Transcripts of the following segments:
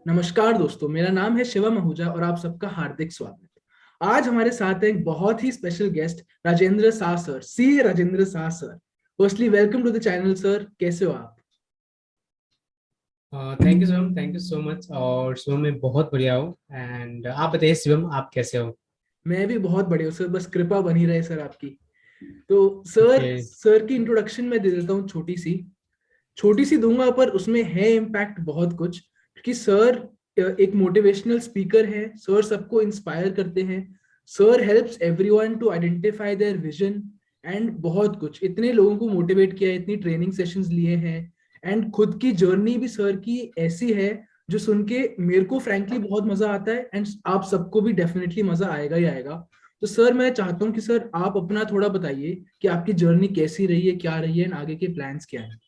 नमस्कार दोस्तों, मेरा नाम है शिवम आहूजा और आप सबका हार्दिक स्वागत। आज हमारे साथ है एक बहुत ही special guest Rajendra Shah sir, C Rajendra Shah sir. Firstly welcome to the channel sir, कैसे हो आप? Thank you Shivam, thank you so much. और शिवम मैं बहुत बढ़िया हूँ। एंड आप बताइए शिवम, आप कैसे हो? मैं भी बहुत बढ़िया हूँ सर, बस कृपा बनी रहे सर आपकी। तो सर ओके। सर की इंट्रोडक्शन मैं दे देता हूँ, छोटी सी दूंगा, पर उसमें है इम्पैक्ट बहुत कुछ, क्योंकि सर एक मोटिवेशनल स्पीकर है। सर सबको इंस्पायर करते हैं। Sir helps everyone to identify their vision and बहुत कुछ, इतने लोगों को मोटिवेट किया है, इतनी ट्रेनिंग सेशंस लिए हैं। एंड खुद की जर्नी भी सर की ऐसी है जो सुन के मेरे को फ्रैंकली बहुत मजा आता है, एंड आप सबको भी डेफिनेटली मजा आएगा ही आएगा। तो सर मैं चाहता हूँ कि सर आप अपना थोड़ा बताइए कि आपकी जर्नी कैसी रही है, क्या रही है, एंड आगे के प्लान्स क्या हैं।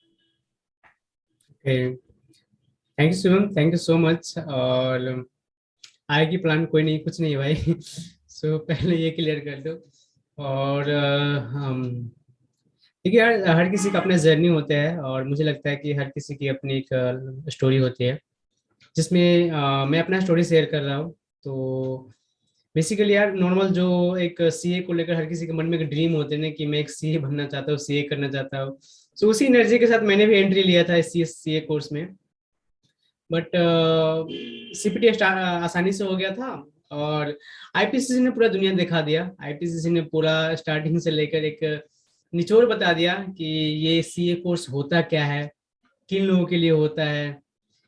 Thank you Shivam, thank you so much. और आगे की प्लान कोई नहीं, कुछ नहीं है भाई। सो पहले ये क्लियर कर दो। और हम देखिए यार, हर किसी का अपना जर्नी होता है और मुझे लगता है कि हर किसी की अपनी एक स्टोरी होती है, जिसमें मैं अपना स्टोरी शेयर कर रहा हूँ। तो बेसिकली यार, नॉर्मल जो एक सीए को लेकर हर किसी के मन में एक ड्रीम होते हैं ना कि मैं एक सीए बनना चाहता हूँ, सीए करना चाहता हूँ। तो उसी एनर्जी के साथ मैंने भी एंट्री लिया था इस सीए कोर्स में। बट सीपीटी आसानी से हो गया था। और आईपीसीसी ने पूरा दुनिया दिखा दिया। आईपीसीसी ने पूरा स्टार्टिंग से लेकर एक निचोड़ बता दिया कि ये सीए कोर्स होता क्या है, किन लोगों के लिए होता है,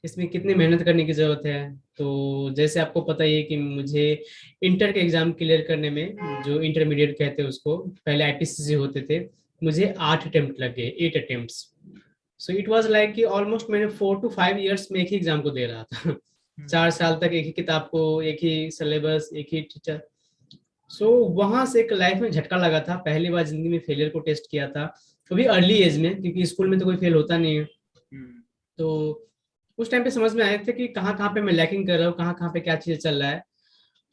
इसमें कितनी मेहनत करने की जरूरत है। तो जैसे आपको पता ही है कि मुझे इंटर के एग्जाम क्लियर करने में, जो इंटरमीडिएट कहते हैं उसको, पहले आईपीसीसी होते थे, मुझे 8 अटेम्प्ट लग गए, 8 attempts. So it was like कि ऑलमोस्ट मैंने 4 to 5 years में एक ही एग्जाम को दे रहा था। 4 साल तक एक ही किताब को, एक ही सिलेबस, एक ही टीचर। सो वहां से एक लाइफ में झटका लगा था, पहली बार जिंदगी में फेलियर को टेस्ट किया था, वो भी अर्ली एज में, क्योंकि स्कूल में तो कोई फेल होता नहीं है। हम्म। तो उस टाइम पे समझ में आया था कि कहाँ कहाँ पे मैं लैकिंग कर रहा हूँ, कहाँ कहाँ पे क्या चीज़ चल रहा है।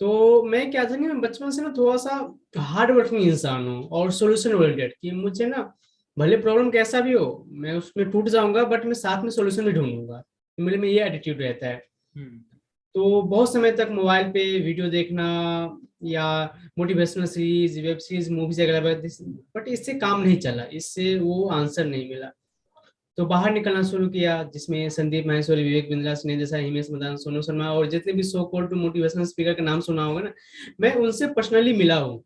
तो मैं क्या था कि मैं बचपन से ना थोड़ा सा हार्ड वर्किंग इंसान हूँ और सोल्यूशन ओरिएंटेड, कि मुझे ना भले प्रॉब्लम कैसा भी हो, मैं उसमें टूट जाऊंगा बट मैं साथ में सोल्यूशन भी ढूंढूंगा। मेरे में ये एटीट्यूड रहता है। हम्म। तो बहुत समय तक मोबाइल पे वीडियो देखना या motivational series, web series, movies वगैरह, बट इससे काम नहीं चला, इससे वो आंसर नहीं मिला। तो बाहर निकलना शुरू किया, जिसमें संदीप माहेश्वरी, विवेक बिंद्रा, स्नेह देसाई, हिमेश मदान, सोनू शर्मा और जितने भी सो कॉल्ड मोटिवेशनल स्पीकर का नाम सुना होगा ना, मैं उनसे पर्सनली मिला हूँ।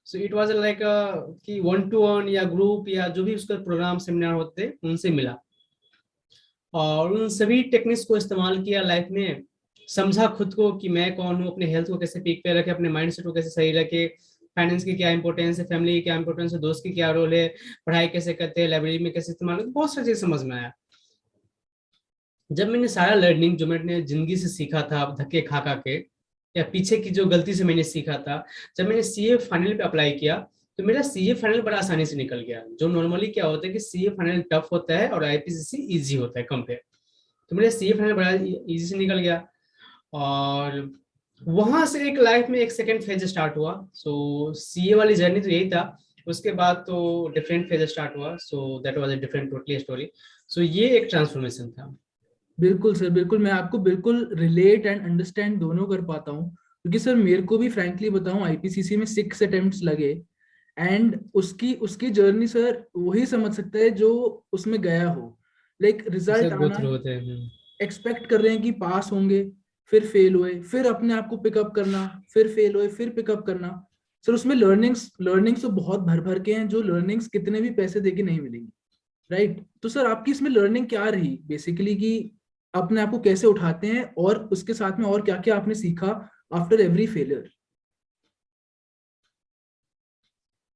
सो इट वाज लाइक कि 1 to 1 या ग्रुप या जो भी उसका प्रोग्राम सेमिनार होते, उनसे मिला और उन सभी टेक्निक्स को इस्तेमाल किया लाइफ में। समझा खुद को कि मैं कौन हूँ, अपने हेल्थ को कैसे पीक पे रखे, अपने माइंड सेट को कैसे सही रखे, फाइनेंस की क्या इंपॉर्टेंस है, फैमिली की क्या इंपॉर्टेंस है, दोस्त की क्या रोल है, पढ़ाई कैसे करते हैं, लाइब्रेरी में कैसे इस्तेमाल करते हैं, बहुत सारी चीज समझ में आया। जब मैंने सारा लर्निंग जो मैंने जिंदगी से सीखा था धक्के खा खा के, या पीछे की जो गलती से मैंने सीखा था, जब मैंने सीए फाइनल पे अप्लाई किया, तो मेरा सीए फाइनल बड़ा आसानी से निकल गया। जो नॉर्मली क्या होता है कि सीए फाइनल टफ होता है और आईपीसीसी इजी होता है कंपेयर। तो मेरा सीए फाइनल बड़ा इजी से निकल गया। और वहां से एक लाइफ में एक सेकेंड फेज स्टार्ट हुआ। सो सीए वाली जर्नी तो यही था। उसके बाद तो डिफरेंट फेज स्टार्ट हुआ। So that was a different totally story. So ये एक ट्रांसफॉर्मेशन था। बिल्कुल सर, बिल्कुल मैं आपको बिल्कुल रिलेट एंड अंडरस्टैंड दोनों कर पाता हूँ, क्योंकि सर मेरे को भी फ्रैंकली बताऊं, आईपीसीसी में 6 अटेम्प्ट्स लगे। एंड उसकी उसकी जर्नी सर वही समझ सकता है जो उसमें गया हो। लाइक रिजल्ट सब गो आना, थ्रू होते हैं। एक्सपेक्ट कर रहे हैं कि पास होंगे, फिर फेल हुए, फिर अपने आप को पिकअप करना, फिर फेल हुए, फिर पिकअप करना। सर उसमें लर्निंग्स लर्निंग्स तो बहुत भर भर के हैं, जो लर्निंग्स कितने भी पैसे देके नहीं मिलेंगी। राइट? तो सर आपकी इसमें लर्निंग क्या रही बेसिकली, कि अपने आप को कैसे उठाते हैं, और उसके साथ में और क्या क्या आपने सीखा आफ्टर एवरी फेलियर?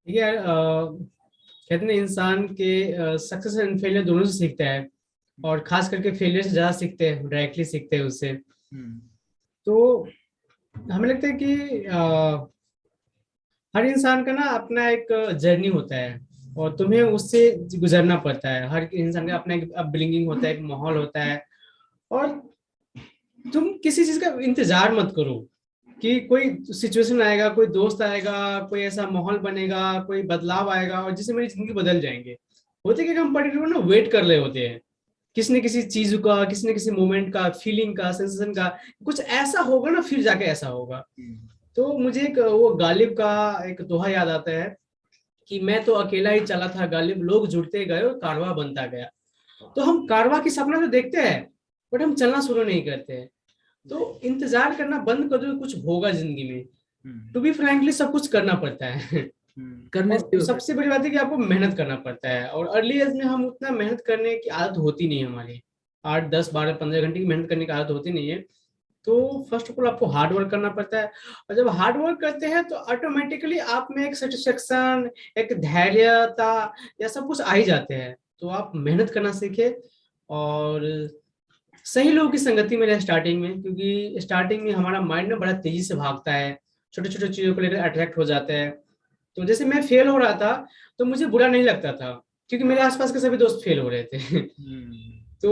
ठीक है यार, कहते हैं इंसान के सक्सेस एंड फेलियर दोनों से सीखता है। और खास करके फेलियर से ज्यादा सीखते हैं, डायरेक्टली सीखते हैं उससे। हम्म। तो हमें लगता है कि हर इंसान का ना अपना एक जर्नी होता है और तुम्हें उससे गुजरना पड़ता है। हर इंसान का अपना एक अपब्रिंगिंग होता है, एक माहौल होता है। और तुम किसी चीज का इंतजार मत करो कि कोई सिचुएशन आएगा, कोई दोस्त आएगा, कोई ऐसा माहौल बनेगा, कोई बदलाव आएगा और जिससे मेरी जिंदगी बदल जाएंगे। होते कि हम पर्टिकुलर ना वेट कर रहे होते हैं किसी न किसी चीज का, किसी न किसी मोमेंट का, फीलिंग का, सेंसेशन का कुछ ऐसा होगा ना, फिर जाके ऐसा होगा। तो मुझे एक वो गालिब का एक दोहा याद आता है कि मैं तो अकेला ही चला था गालिब, लोग जुड़ते गए और कारवां बनता गया। तो हम कारवां की सपना तो देखते हैं, बट हम चलना शुरू नहीं करते हैं। तो इंतजार करना बंद कर दो, कुछ होगा जिंदगी में। टू बी फ्रैंकली सब कुछ करना पड़ता है। करने से और होता सबसे बड़ी बात है कि आपको मेहनत करना पड़ता है, और अर्ली एज में हम उतना मेहनत करने की आदत होती नहीं है हमारी। 8 10 12 15 घंटे की मेहनत करने की आदत होती नहीं है। तो फर्स्ट ऑफ ऑल आपको हार्ड वर्क करना पड़ता है, और जब हार्ड वर्क करते हैं तो ऑटोमेटिकली आप में एक सेटिस्फेक्शन, एक धैर्यता, या सब कुछ आ ही जाते हैं। तो आप मेहनत करना सीखे, और सही लोगों की संगति में रहे स्टार्टिंग में, क्योंकि स्टार्टिंग में हमारा माइंड ना बड़ा तेजी से भागता है, छोटे छोटे चीजों को लेकर अट्रैक्ट हो जाता है। तो जैसे मैं फेल हो रहा था तो मुझे बुरा नहीं लगता था, क्योंकि मेरे आसपास के सभी दोस्त फेल हो रहे थे। तो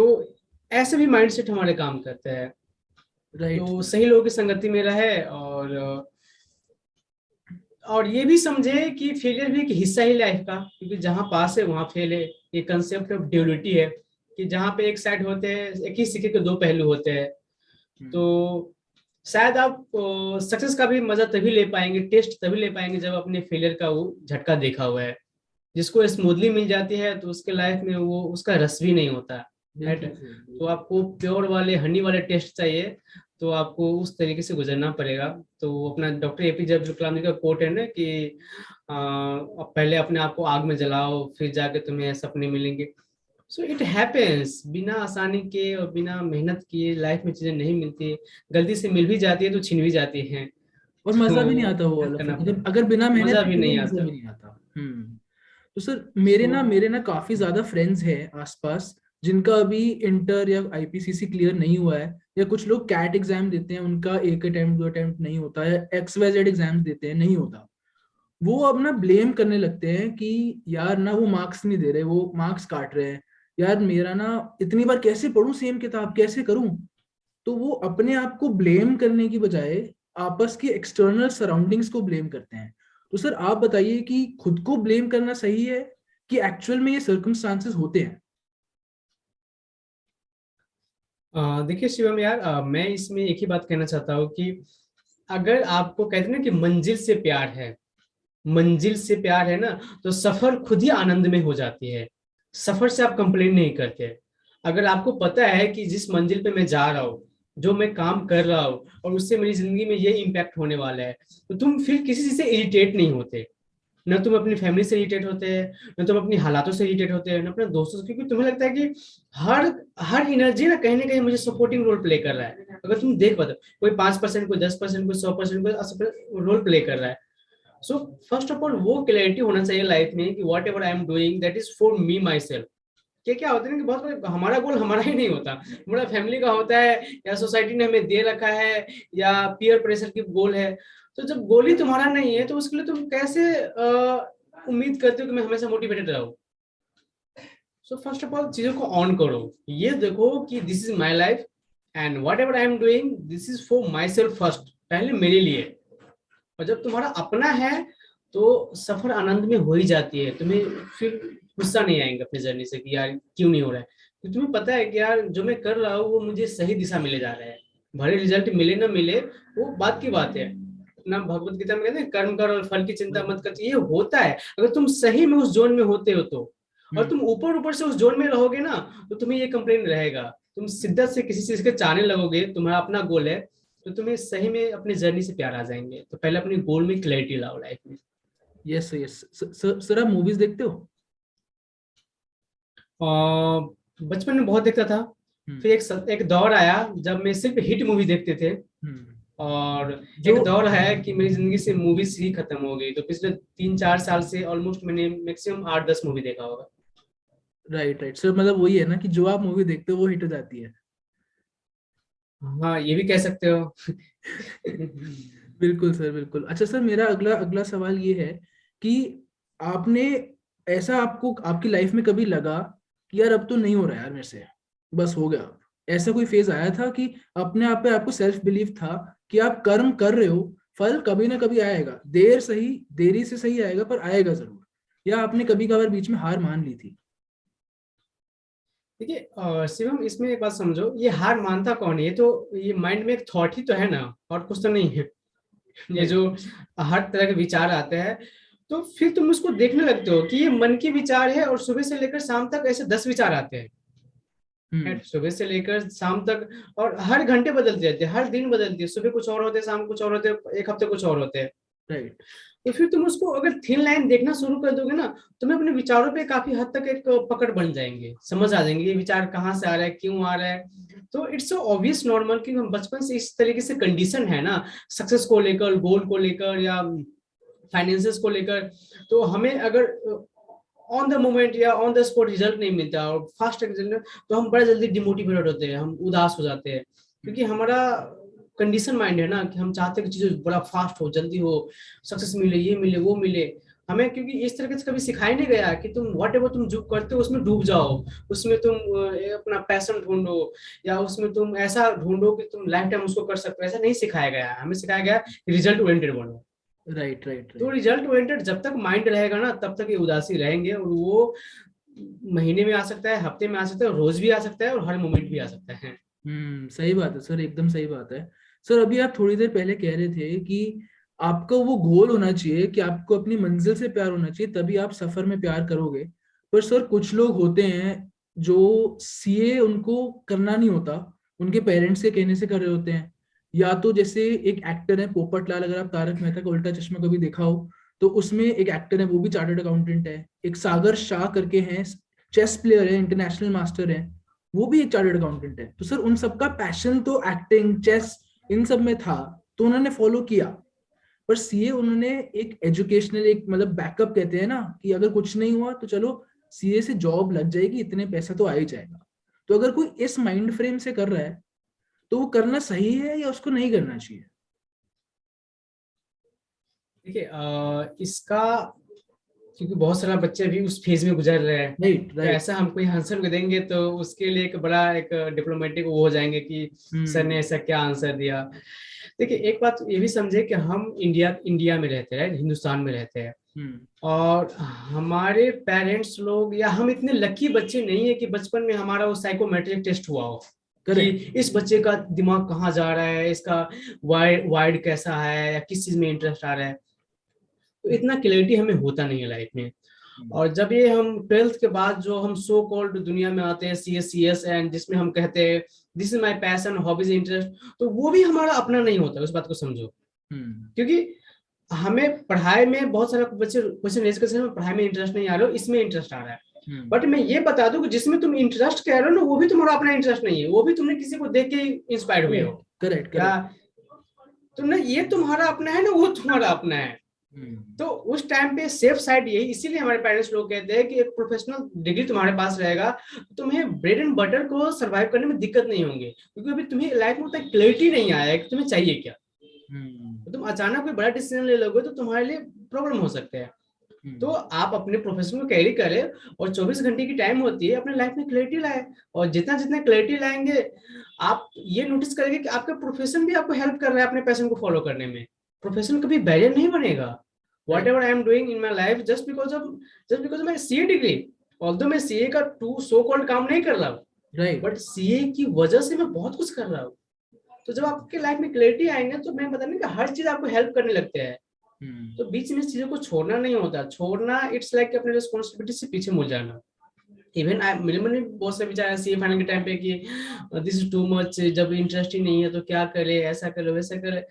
ऐसे भी माइंडसेट हमारे काम करते हैं। राइट। तो सही लोगों की संगति में रहे, और ये भी समझे कि फेलियर भी एक हिस्सा ही लाइफ का, क्योंकि जहाँ पास है वहाँ फेल है। ये कंसेप्ट ऑफ ड्यूलिटी है कि जहाँ पे एक साइड होते हैं, एक ही सिक्के के दो पहलू होते हैं। तो शायद आप सक्सेस का भी मजा तभी ले पाएंगे, टेस्ट तभी ले पाएंगे, जब अपने फेलियर का वो झटका देखा हुआ है। जिसको स्मूथली मिल जाती है तो उसके लाइफ में वो उसका रस भी नहीं होता, राइट। तो आपको प्योर वाले हनी वाले टेस्ट चाहिए, तो आपको उस तरीके से गुजरना पड़ेगा। तो अपना डॉक्टर एपीजे अब्दुल कलाम जी का कोट है ना कि पहले अपने आप को आग में जलाओ, फिर जाके तुम्हें सपने मिलेंगे। सो इट हैपेंस, बिना आसानी के और बिना मेहनत किए लाइफ में चीजें नहीं मिलती। गलती से मिल भी जाती है तो छिन भी जाती हैं। और मजा भी नहीं तो आता वो वाला, करना फिर अगर बिना पड़ता, मेहनत मजा के भी करो नहीं मजा आता। भी नहीं आता। तो सर मेरे ना काफी ज्यादा फ्रेंड्स हैं आसपास जिनका अभी इंटर या आईपीसीसी क्लियर नहीं हुआ है, या कुछ लोग कैट एग्जाम देते हैं, उनका एक अटेम्प्ट दो अटेम्प्ट नहीं होता है, XYZ एग्जाम देते हैं नहीं होता। वो अब ना ब्लेम करने लगते हैं कि यार ना वो मार्क्स नहीं दे रहे, वो मार्क्स काट रहे हैं, यार मेरा ना इतनी बार कैसे पढूं सेम किताब, कैसे करूं। तो वो अपने आप को ब्लेम करने की बजाय आपस की एक्सटर्नल सराउंडिंग्स को ब्लेम करते हैं। तो सर आप बताइए कि खुद को ब्लेम करना सही है कि एक्चुअल में ये सर्कमस्टांसेस होते हैं। देखिए शिवम यार, मैं इसमें एक ही बात कहना चाहता हूँ कि अगर आपको कहते हैं ना कि मंजिल से प्यार है, मंजिल से प्यार है ना, तो सफर खुद ही आनंद में हो जाती है। सफर से आप कंप्लेन नहीं करते। अगर आपको पता है कि जिस मंजिल पे मैं जा रहा हूँ, जो मैं काम कर रहा हूँ, और उससे मेरी जिंदगी में ये इम्पैक्ट होने वाला है, तो तुम फिर किसी चीज से इरिटेट नहीं होते। न तुम अपनी फैमिली से इरिटेट होते हैं, न तुम अपनी हालातों से इरिटेट होते हैं, न अपने दोस्तों से, क्योंकि तुम्हें लगता है कि हर हर एनर्जी ना कहीं मुझे सपोर्टिंग रोल प्ले कर रहा है। अगर तुम देख पाते, कोई 5%, कोई 10%, कोई 100%, कोई 80% रोल प्ले कर रहा है। सो फर्स्ट ऑफ ऑल वो क्लैरिटी होना चाहिए लाइफ में कि what ever I am doing that is for me my self. क्या होता है ना कि बहुत बार हमारा गोल हमारा ही नहीं होता, हमारा फैमिली का होता है, या सोसाइटी ने हमें दे रखा है, या पीयर प्रेशर की गोल है। तो जब गोल ही तुम्हारा नहीं है तो उसके लिए तुम कैसे उम्मीद करते हो कि मैं हमेशा मोटिवेटेड रहूं। सो फर्स्ट ऑफ ऑल चीजों को ऑन करो, ये देखो कि this is my life, and what ever I am doing this is for my self first, पहले मेरे लिए। और जब तुम्हारा अपना है तो सफर आनंद में हो ही जाती है। तुम्हें फिर गुस्सा नहीं आएंगे अपनी जर्नी से कि यार क्यों नहीं हो रहा है, तो तुम्हें पता है कि यार जो मैं कर रहा हूँ वो मुझे सही दिशा मिले जा रहा है। भले रिजल्ट मिले ना मिले वो बात की बात है ना। भगवत गीता में कहते हैं कर्म कर और फल की चिंता मत कर, ये होता है अगर तुम सही में उस जोन में होते हो तो। और तुम ऊपर ऊपर से उस जोन में रहोगे ना तो तुम्हें ये कंप्लेन रहेगा। तुम शिद्दत से किसी चीज के चाहने लगोगे, तुम्हारा अपना गोल है, तो तुम्हें सही में अपनी जर्नी से प्यार आ जाएंगे। तो पहले अपनी गोल में क्लैरिटी लाओ लाइफ में। यस यस सर आप मूवीज देखते हो? बचपन में बहुत देखता था, फिर एक दौर आया जब मैं सिर्फ हिट मूवी देखते थे, और एक दौर है कि मेरी जिंदगी से मूवीज ही खत्म हो गई। तो पिछले 3 4 साल से ऑलमोस्ट मैंने मैक्सिमम 8 10 मूवी देखा होगा। राइट राइट सर, मतलब वही है ना कि जो आप मूवी देखते हो वो हिट हो जाती है। हाँ ये भी कह सकते हो। बिल्कुल सर बिल्कुल। अच्छा सर मेरा अगला अगला सवाल ये है कि आपने ऐसा आपको आपकी लाइफ में कभी लगा कि यार अब तो नहीं हो रहा यार मेरे से, बस हो गया अब, ऐसा कोई फेज आया था कि अपने आप पे आपको सेल्फ बिलीव था कि आप कर्म कर रहे हो, फल कभी ना कभी आएगा, देर सही देरी से सही आएगा पर आएगा जरूर, या आपने कभी कभार बीच में हार मान ली थी? देखिए शिवम, इसमें एक बात समझो, ये हार मानता कौन है? ये तो, ये माइंड में एक थॉट ही तो है ना, और कुछ तो नहीं है। ये राइट। जो हर तरह के विचार आते हैं, तो फिर तुम उसको देखने लगते हो कि ये मन के विचार है, और सुबह से लेकर शाम तक ऐसे 10 विचार आते हैं। हम्म। सुबह से लेकर शाम तक, और हर घंटे बदलते रहते हैं, हर दिन बदलती है, सुबह कुछ और होते हैं, शाम को कुछ और होते हैं, एक हफ्ते कुछ और होते हैं। राइट। तो फिर तुम उसको अगर थिन लाइन देखना शुरू कर दोगे ना, तुम्हें अपने विचारों पे काफी हद तक एक पकड़ बन जाएंगे, समझ आ जाएंगे ये विचार कहाँ से आ रहा है, क्यों आ रहा है। तो इट्स ऑब्वियस नॉर्मल कि हम बचपन से इस तरीके से कंडीशन है ना, सक्सेस को लेकर, गोल को लेकर, या फाइनेंसेस को लेकर। तो हमें अगर ऑन द मोमेंट या ऑन द स्पॉट रिजल्ट नहीं मिलता, और फास्ट रिजल्ट, तो हम बड़ा जल्दी डिमोटिवेटेड होते हैं, हम उदास हो जाते हैं, क्योंकि हमारा कंडीशन माइंड है ना, कि हम चाहते हैं कि चीजें बड़ा फास्ट हो, जल्दी हो, सक्सेस मिले, ये मिले, वो मिले। हमें क्योंकि इस तरीके से कभी सिखाया नहीं गया कि तुम व्हाट एवर तुम जो करते हो उसमें डूब जाओ, उसमें तुम अपना पैशन ढूंढो, या उसमें तुम ऐसा ढूंढो कि तुम लाइफ टाइम उसको कर सकते हो। ऐसा नहीं सिखाया गया है, हमें सिखाया गया रिजल्ट ओरिएंटेड बनो। राइट। राइट। तो राइट। रिजल्ट ओरिएंटेड जब तक माइंड रहेगा ना, तब तक ये उदासी रहेंगे, और वो महीने में आ सकता है, हफ्ते में आ सकता है, रोज भी आ सकता है, और हर मोमेंट भी आ सकता है। सही बात है सर, एकदम सही बात है। सर अभी आप थोड़ी देर पहले कह रहे थे कि आपका वो गोल होना चाहिए कि आपको अपनी मंजिल से प्यार होना चाहिए, तभी आप सफर में प्यार करोगे। पर सर कुछ लोग होते हैं जो सीए उनको करना नहीं होता, उनके पेरेंट्स के कहने से कर रहे होते हैं। या तो जैसे एक एक्टर है पोपट लाल, अगर आप तारक मेहता का उल्टा चश्मा कभी देखा हो, तो उसमें एक एक्टर है, वो भी चार्टर्ड अकाउंटेंट है। एक सागर शाह करके हैं, चेस प्लेयर है, इंटरनेशनल मास्टर है, वो भी एक चार्टर्ड अकाउंटेंट है। तो सर उन सबका पैशन तो एक्टिंग, चेस, इन सब में था, तो उन्होंने फॉलो किया। पर सीए उन्होंने एक एजुकेशनल, एक मतलब बैकअप कहते हैं ना, कि अगर कुछ नहीं हुआ तो चलो सीए से जॉब लग जाएगी, इतने पैसा तो आ ही जाएगा। तो अगर कोई इस माइंड फ्रेम से कर रहा है, तो वो करना सही है या उसको नहीं करना चाहिए? देखिए इसका, क्योंकि बहुत सारा बच्चे अभी उस फेज में गुजर रहे हैं, राइट। तो राइट। ऐसा हम कोई आंसर को देंगे तो उसके लिए एक बड़ा एक डिप्लोमेटिक वो हो जाएंगे कि सर हम्म। ने ऐसा क्या आंसर दिया। देखिए एक बात ये भी समझे कि हम इंडिया इंडिया में रहते हैं, हिंदुस्तान में रहते हैं, हम्म। और हमारे पेरेंट्स लोग या हम इतने लकी बच्चे नहीं है कि बचपन में हमारा वो साइकोमेट्रिक टेस्ट हुआ हो कि करेक्ट। इस बच्चे का दिमाग कहाँ जा रहा है, इसका वाइड वाइड कैसा है, या किस चीज में इंटरेस्ट आ रहा है। तो इतना क्लैरिटी हमें होता नहीं है लाइफ में। और जब ये हम 12th के बाद जो हम सो कॉल्ड दुनिया में आते हैं, CS एंड जिसमें हम कहते हैं this is my passion, hobbies, interest, तो वो भी हमारा अपना नहीं होता, उस बात को समझो। हम्म। क्योंकि हमें पढ़ाई में बहुत सारे बच्चे क्वेश्चन रेज करते हैं, पढ़ाई में इंटरेस्ट नहीं आ रहा हो, इसमें इंटरेस्ट आ रहा है। हम्म। बट मैं ये बता दूं कि जिसमें तुम इंटरेस्ट कह रहे हो ना, वो भी तुम्हारा अपना इंटरेस्ट नहीं है, वो भी तुमने किसी को देख के इंस्पायर हुए करेक्ट। हो, करेक्ट। या करेक्ट। तुमने, ये तुम्हारा अपना है ना, वो तुम्हारा अपना है। हम्म। तो उस टाइम पे सेफ साइड यही, इसीलिए हमारे पेरेंट्स लोग कहते हैं कि एक प्रोफेशनल डिग्री तुम्हारे पास रहेगा, तुम्हें ब्रेड एंड बटर को सरवाइव करने में दिक्कत नहीं होंगे, क्योंकि अभी तुम्हें लाइफ में उतना क्लैरिटी नहीं आया है कि तुम्हें चाहिए क्या। हम्म। तो तुम अचानक कोई बड़ा डिसीजन ले लोगे तो तुम्हारे लिए प्रॉब्लम हो सकते हैं। तो हम्म। आप अपने प्रोफेशन को कैरी करें, और 24 घंटे की टाइम होती है, अपने लाइफ में क्लैरिटी लाए, और जितना जितना क्लैरिटी लाएंगे, आप ये नोटिस करेंगे कि आपका प्रोफेशन भी आपको हेल्प कर रहा है अपने पैशन को फॉलो करने में। प्रोफेशन कभी बैरियर नहीं बनेगा। What right. Ever I am doing in my life, just because my CA degree, although मैं सीए का टू सो कॉल्ड काम नहीं कर रहा हूँ, राइट। बट सीए की वजह से मैं बहुत कुछ कर रहा हूँ। तो जब आपके लाइफ में क्लैरिटी आएंगे, तो मैं बता कि हर चीज आपको हेल्प करने लगते हैं। हम्म। तो बीच में चीजों को छोड़ना नहीं होता, छोड़ना इट्स लाइक अपने रिस्पॉन्सिबिलिटी से पीछे मुड़ जाना। इवन मेरे मन में बहुत से विचार ऐसे फाइनल के टाइम पे कि दिस इज टू मच, जब इंटरेस्ट ही नहीं है तो क्या करे, ऐसा करे वैसा करे।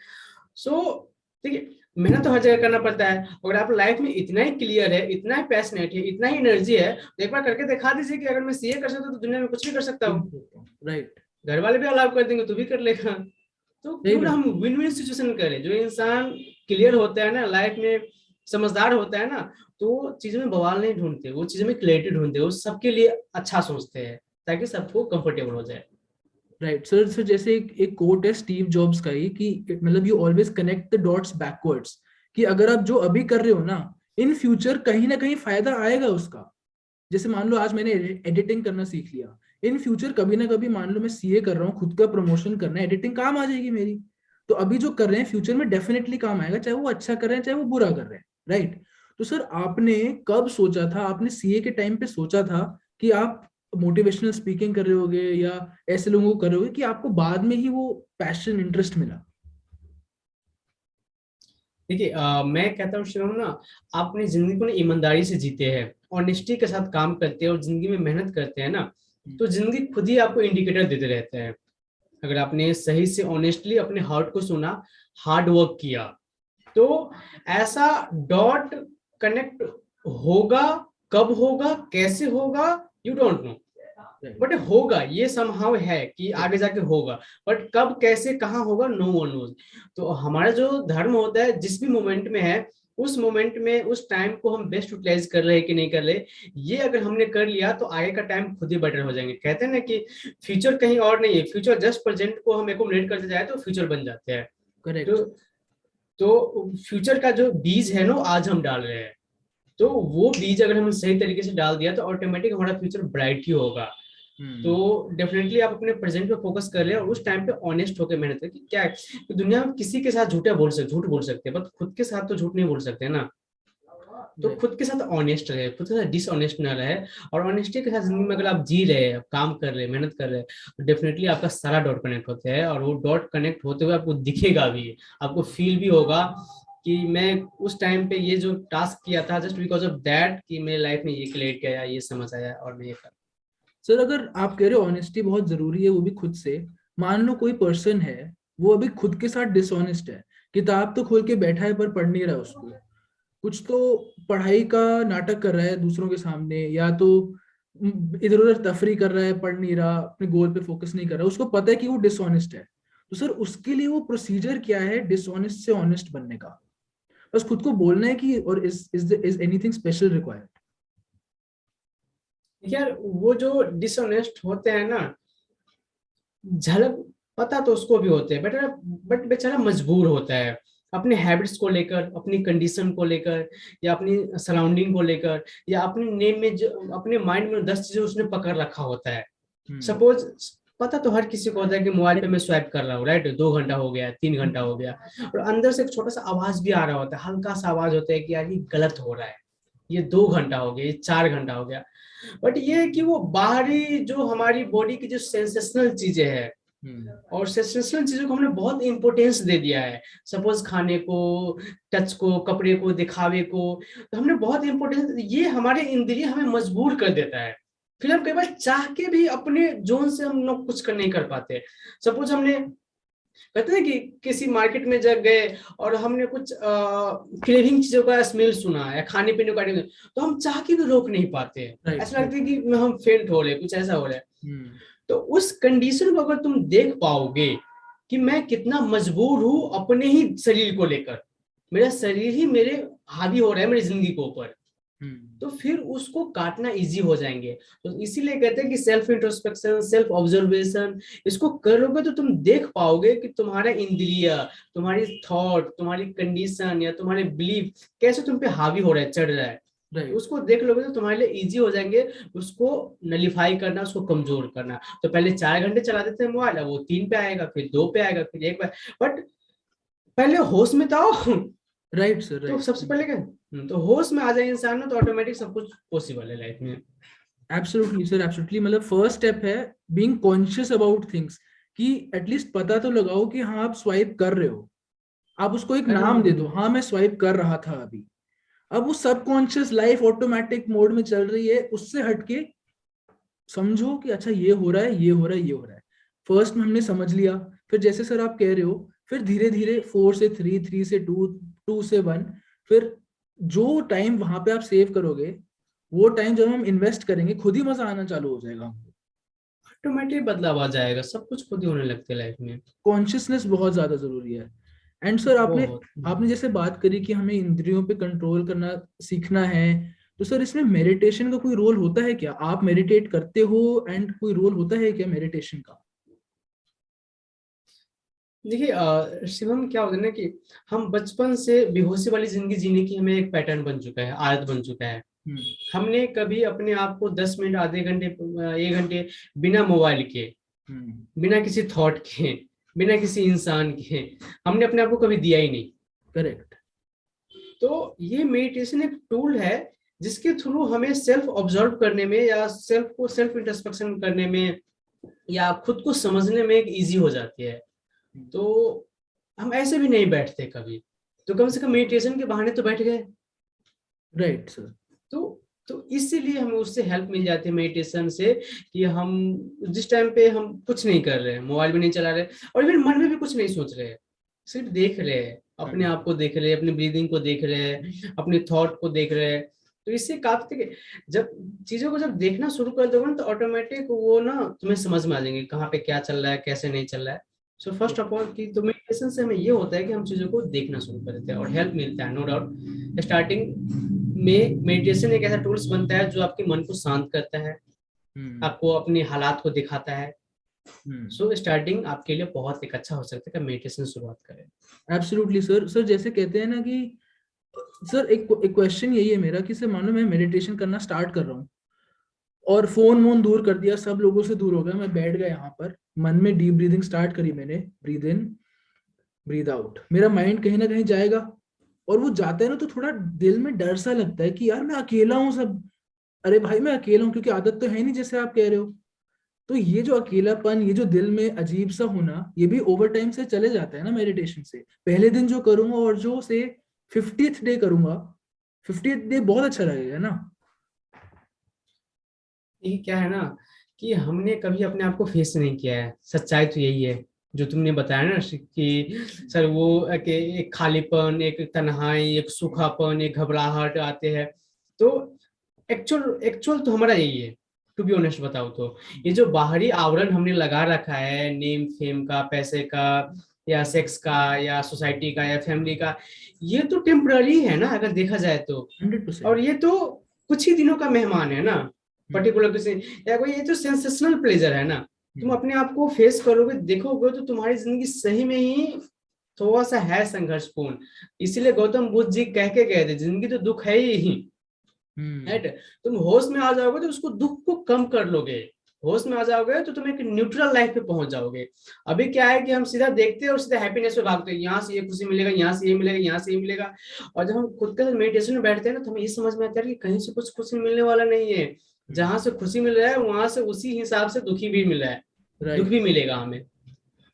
सो देखिए, मेहनत तो हर जगह करना पड़ता है। अगर आप लाइफ में इतना ही क्लियर है, इतना ही पैशनेट है, इतना ही एनर्जी है, तो एक बार करके दिखा दीजिए कि अगर मैं सीए कर सकता हूँ तो दुनिया में कुछ भी कर सकता हूँ। राइट। घर वाले भी अलाउ कर देंगे तो भी कर लेगा। तो सही क्यों ना बात। हम विन विन सिचुएशन करें। जो इंसान क्लियर होता है ना लाइफ में, समझदार होता है ना, तो चीजों में बवाल नहीं ढूंढते, वो चीजों में क्लैरिटी ढूंढते, वो सबके लिए अच्छा सोचते हैं, ताकि सबको कंफर्टेबल हो जाए। Right sir. सर जैसे एक कोट है स्टीव जॉब्स का ही, कि मतलब you always connect the dots backwards, कि अगर आप जो अभी कर रहे हो ना, इन फ्यूचर कहीं ना कहीं फायदा आएगा उसका। जैसे मान लो आज मैंने एडिटिंग करना सीख लिया, इन फ्यूचर कभी ना कभी मान लो मैं सीए कर रहा हूँ, खुद का प्रमोशन करना है, एडिटिंग काम आ जाएगी मेरी। तो अभी जो कर रहे हैं फ्यूचर में डेफिनेटली काम आएगा, चाहे वो अच्छा कर रहे हैं चाहे वो बुरा कर रहे हैं। राइट। तो सर आपने कब सोचा था, आपने सीए के टाइम पे सोचा था कि आप मोटिवेशनल स्पीकिंग कर रहे होगे या ऐसे लोगों को कर रहे होगे कि आपको बाद में ही वो पैशन इंटरेस्ट मिला? देखिए मैं कहता हूँ शिवम ना, आप अपनी जिंदगी को ना ईमानदारी से जीते हैं, ऑनेस्टी के साथ काम करते हैं और जिंदगी में मेहनत करते हैं ना, तो जिंदगी खुद ही आपको इंडिकेटर देते रहते हैं। अगर आपने सही से ऑनेस्टली अपने हार्ट को सुना, हार्ड वर्क किया, तो ऐसा डॉट कनेक्ट होगा। कब होगा, कैसे होगा, यू डोंट नो, बट होगा, ये समहाउ है कि आगे जाके होगा। बट कब, कैसे, कहाँ होगा, नो वन नोज। तो हमारा जो धर्म होता है, जिस भी मोमेंट में है, उस मोमेंट में उस टाइम को हम बेस्ट यूटिलाइज कर रहे हैं कि नहीं कर रहे, ये अगर हमने कर लिया तो आगे का टाइम खुद ही बेटर हो जाएंगे। कहते हैं ना कि फ्यूचर कहीं और नहीं है, फ्यूचर जस्ट प्रेजेंट को हम एकोमोडेट करते जाए तो फ्यूचर बन जाते हैं। करेक्ट। तो फ्यूचर का जो बीज है ना, आज हम डाल रहे हैं, तो वो बीज अगर हमने सही तरीके से डाल दिया तो ऑटोमेटिक हमारा फ्यूचर ब्राइट ही होगा। तो डेफिनेटली आप अपने प्रेजेंट पे फोकस कर ले और उस टाइम पे ऑनेस्ट होकर मेहनत करें। कि क्या है कि दुनिया में किसी के साथ झूठ बोल सकते हैं, बट खुद के साथ तो झूठ नहीं बोल सकते ना। तो खुद के साथ ऑनेस्ट रहे, खुद के साथ डिसऑनेस्ट ना रहे, और ऑनेस्टी के साथ जिंदगी में अगर आप जी रहे हैं, काम कर रहे हैं, मेहनत कर रहे हैं, तो डेफिनेटली आपका सारा डॉट कनेक्ट होते हैं, और वो डॉट कनेक्ट होते हुए आपको दिखेगा भी, आपको फील भी होगा कि मैं उस टाइम पे ये जो टास्क किया था जस्ट बिकॉज ऑफ दैट, कि मेरे लाइफ में ये क्लियर किया, ये समझ आया और मैं ये कर। सर अगर आप कह रहे हो ऑनेस्टी बहुत जरूरी है वो भी खुद से, मान लो कोई पर्सन है वो अभी खुद के साथ डिसऑनेस्ट है, किताब तो खोल के बैठा है पर पढ़ नहीं रहा उसको, कुछ तो पढ़ाई का नाटक कर रहा है दूसरों के सामने, या तो इधर उधर तफरी कर रहा है, पढ़ नहीं रहा, अपने गोल पे फोकस नहीं कर रहा, उसको पता है कि वो डिसऑनेस्ट है, तो सर उसके लिए वो प्रोसीजर क्या है डिसऑनेस्ट से ऑनेस्ट बनने का? बस खुद को बोलना है कि, और इज एनीथिंग स्पेशल रिक्वायर्ड? यार वो जो डिसऑनेस्ट होते हैं ना, झलक पता तो उसको भी होते हैं, बट बेचारा मजबूर होता है अपने हैबिट्स को लेकर, अपनी कंडीशन को लेकर, या अपनी सराउंडिंग को लेकर, या अपने नेम में जो अपने माइंड में 10 चीजें उसने पकड़ रखा होता है। सपोज पता तो हर किसी को होता है कि मोबाइल पे मैं स्वाइप कर रहा हूँ, राइट, 2 घंटा हो गया, 3 घंटा हो गया, और अंदर से एक छोटा सा आवाज भी आ रहा होता है, हल्का सा आवाज होता है कि यार ये गलत हो रहा है, ये 2 घंटा हो गया, ये 4 घंटा हो गया। बट ये है कि वो बाहरी जो हमारी बॉडी की जो सेंसेशनल चीजें हैं, और सेंसेशनल चीजों को हमने बहुत इंपॉर्टेंस दे दिया है, सपोज खाने को, टच को, कपड़े को, दिखावे को, तो हमने बहुत इंपॉर्टेंस, ये हमारे इंद्रिय हमें मजबूर कर देता है। फिर हम कई बार चाह के भी अपने जोन से हम लोग कुछ कर नहीं कर पाते। सपोज हमने, कहते हैं कि किसी मार्केट में जब गए और हमने कुछ क्रेविंग चीजों का स्मेल सुना या खाने पीने का, तो हम चाह के भी रोक नहीं पाते, ऐसा लगता है कि हम फेंट हो रहे, कुछ ऐसा हो रहा है। तो उस कंडीशन को अगर तुम देख पाओगे कि मैं कितना मजबूर हूं अपने ही शरीर को लेकर, मेरा शरीर ही मेरे हावी हो रहा है मेरी जिंदगी के ऊपर, तो फिर उसको काटना इजी हो जाएंगे। तो इसीलिए कहते हैं कि सेल्फ इंट्रोस्पेक्शन, सेल्फ ऑब्जर्वेशन, इसको करोगे तो तुम देख पाओगे कि तुम्हारा इंद्रिय, तुम्हारी थॉट, तुम्हारी कंडीशन या तुम्हारे बिलीफ कैसे तुम पे हावी हो रहा है, चढ़ रहा है। उसको देख लोगे तो तुम्हारे लिए इजी हो जाएंगे उसको नलिफाई करना, उसको कमजोर करना। तो पहले 4 घंटे चला देते हैं मोबाइल, अब वो 3 पे आएगा, फिर 2 पे आएगा, फिर 1 पे, बट पहले होश में तो आओ। Right sir. तो सबसे पहले क्या, तो होश में आ जाए इंसान ना, तो ऑटोमेटिक सब कुछ पॉसिबल है लाइफ में। Absolutely sir, absolutely. मतलब फर्स्ट स्टेप है बीइंग कॉन्शियस अबाउट थिंग्स, कि एटलीस्ट पता तो लगाओ कि हाँ आप स्वाइप कर रहे हो, आप उसको एक नाम दे दो, हाँ मैं स्वाइप कर रहा था अभी। अब वो सबकॉन्शियस लाइफ ऑटोमेटिक मोड में चल रही है, उससे हटके समझो कि अच्छा ये हो रहा है, ये हो रहा है, ये हो रहा है। फर्स्ट में हमने समझ लिया, फिर जैसे सर आप कह रहे हो, फिर धीरे धीरे 4 से 3, 3 से 2, 2 से 1, फिर जो टाइम वहां पे आप सेव करोगे, वो टाइम जब हम इन्वेस्ट करेंगे खुद ही मजा आना चालू हो जाएगा हमको, ऑटोमेटिक बदलाव आ जाएगा, सब कुछ खुद ही होने लगते हैं लाइफ में। कॉन्शियसनेस बहुत ज्यादा जरूरी है। एंड सर आपने बहुत। आपने जैसे बात करी कि हमें इंद्रियों पे कंट्रोल करना सीखना है, तो सर इसमें मेडिटेशन का कोई रोल होता है क्या? आप मेडिटेट करते हो, एंड कोई रोल होता है क्या मेडिटेशन का? देखिए शिवम, क्या होता है ना कि हम बचपन से बेहोशी वाली जिंदगी जीने की हमें एक पैटर्न बन चुका है, आदत बन चुका है। हमने कभी अपने आप को 10 मिनट, आधे घंटे, 1 घंटे बिना मोबाइल के, बिना किसी थॉट के, बिना किसी इंसान के, हमने अपने आप को कभी दिया ही नहीं। करेक्ट। तो ये मेडिटेशन एक टूल है जिसके थ्रू हमें सेल्फ ऑब्जर्व करने में या सेल्फ इंट्रोस्पेक्शन करने में या खुद को समझने में एक इजी हो जाती है। तो हम ऐसे भी नहीं बैठते कभी, तो कम से कम मेडिटेशन के बहाने तो बैठ गए। Right sir. तो इसीलिए हमें उससे हेल्प मिल जाती है मेडिटेशन से, कि हम जिस टाइम पे हम कुछ नहीं कर रहे हैं, मोबाइल भी नहीं चला रहे और इवन मन में भी कुछ नहीं सोच रहे हैं, सिर्फ देख रहे हैं, अपने आप को देख रहे हैं, अपनी ब्रीदिंग को देख रहे हैं, अपने थॉट को देख रहे हैं। तो इससे काफी, जब चीजों को जब देखना शुरू कर दोगे ना, तो ऑटोमेटिक वो ना तुम्हें समझ में आ जाएंगे कहाँ पे क्या चल रहा है, कैसे नहीं चल रहा है। सो फर्स्ट ऑफ ऑल की तो मेडिटेशन से हमें ये होता है कि हम चीजों को देखना शुरू कर देते हैं और हेल्प मिलता है, नो डाउट। स्टार्टिंग में मेडिटेशन एक ऐसा टूल्स बनता है जो आपके मन को शांत करता है, आपको अपने हालात को दिखाता है। सो स्टार्टिंग आपके लिए बहुत एक अच्छा हो सकता है कि मेडिटेशन शुरुआत करें। Absolutely sir. सर जैसे कहते हैं ना कि सर एक क्वेश्चन यही है मेरा कि सर मान लो मैं मेडिटेशन करना स्टार्ट कर रहा हूँ और फोन दूर कर दिया, सब लोगों से दूर हो गया, मैं बैठ गया यहाँ पर, मन में डीप ब्रीदिंग स्टार्ट करी मैंने, ब्रीद इन ब्रीद आउट, मेरा माइंड कहीं ना कहीं जाएगा और वो जाता है ना, तो थोड़ा दिल में डर सा लगता है कि यार मैं अकेला हूँ सब, अरे भाई मैं अकेला हूँ, क्योंकि आदत तो है नहीं जैसे आप कह रहे हो। तो ये जो अकेलापन, ये जो दिल में अजीब सा होना, ये भी ओवर टाइम से चले जाता है ना मेडिटेशन से। पहले दिन जो करूंगा और जो से 50th डे करूंगा, 50th डे बहुत अच्छा लगेगा ना। ये क्या है ना कि हमने कभी अपने आप को फेस नहीं किया है, सच्चाई तो यही है जो तुमने बताया ना कि सर वो एक खालीपन, एक तन्हाई, एक सूखापन, एक घबराहट आते हैं। तो एक्चुअल तो हमारा यही है, टू बी ऑनेस्ट बताओ तो। ये जो बाहरी आवरण हमने लगा रखा है, नेम फेम का, पैसे का, या सेक्स का, या सोसाइटी का, या फैमिली का, ये तो टेम्पररी है ना अगर देखा जाए तो। 100%। और ये तो कुछ ही दिनों का मेहमान है ना, पर्टिकुलर किसी, या कोई, ये तो सेंसेशनल प्लेजर है ना। तुम अपने आप को फेस करोगे, देखोगे, तो तुम्हारी जिंदगी सही में ही थोड़ा सा है संघर्षपूर्ण। इसीलिए गौतम बुद्ध जी कह के गए थे, जिंदगी तो दुख है ही, राइट। तुम होश में आ जाओगे तो उसको, दुख को कम कर लोगे, होश में आ जाओगे तो तुम एक न्यूट्रल लाइफ पे पहुंच जाओगे। अभी क्या है कि हम सीधा देखते हैं और सीधा हैप्पीनेस पे भागते हैं, यहाँ से ये खुशी मिलेगा, यहाँ से ये मिलेगा, यहाँ से ये मिलेगा। और जब हम खुद के साथ मेडिटेशन में बैठते हैं ना, तो हमें ये समझ में आता है कि कहीं से कुछ खुशी मिलने वाला नहीं है। जहां से खुशी मिल रहा है वहां से उसी हिसाब से दुखी भी मिल रहा है, दुख भी मिलेगा हमें।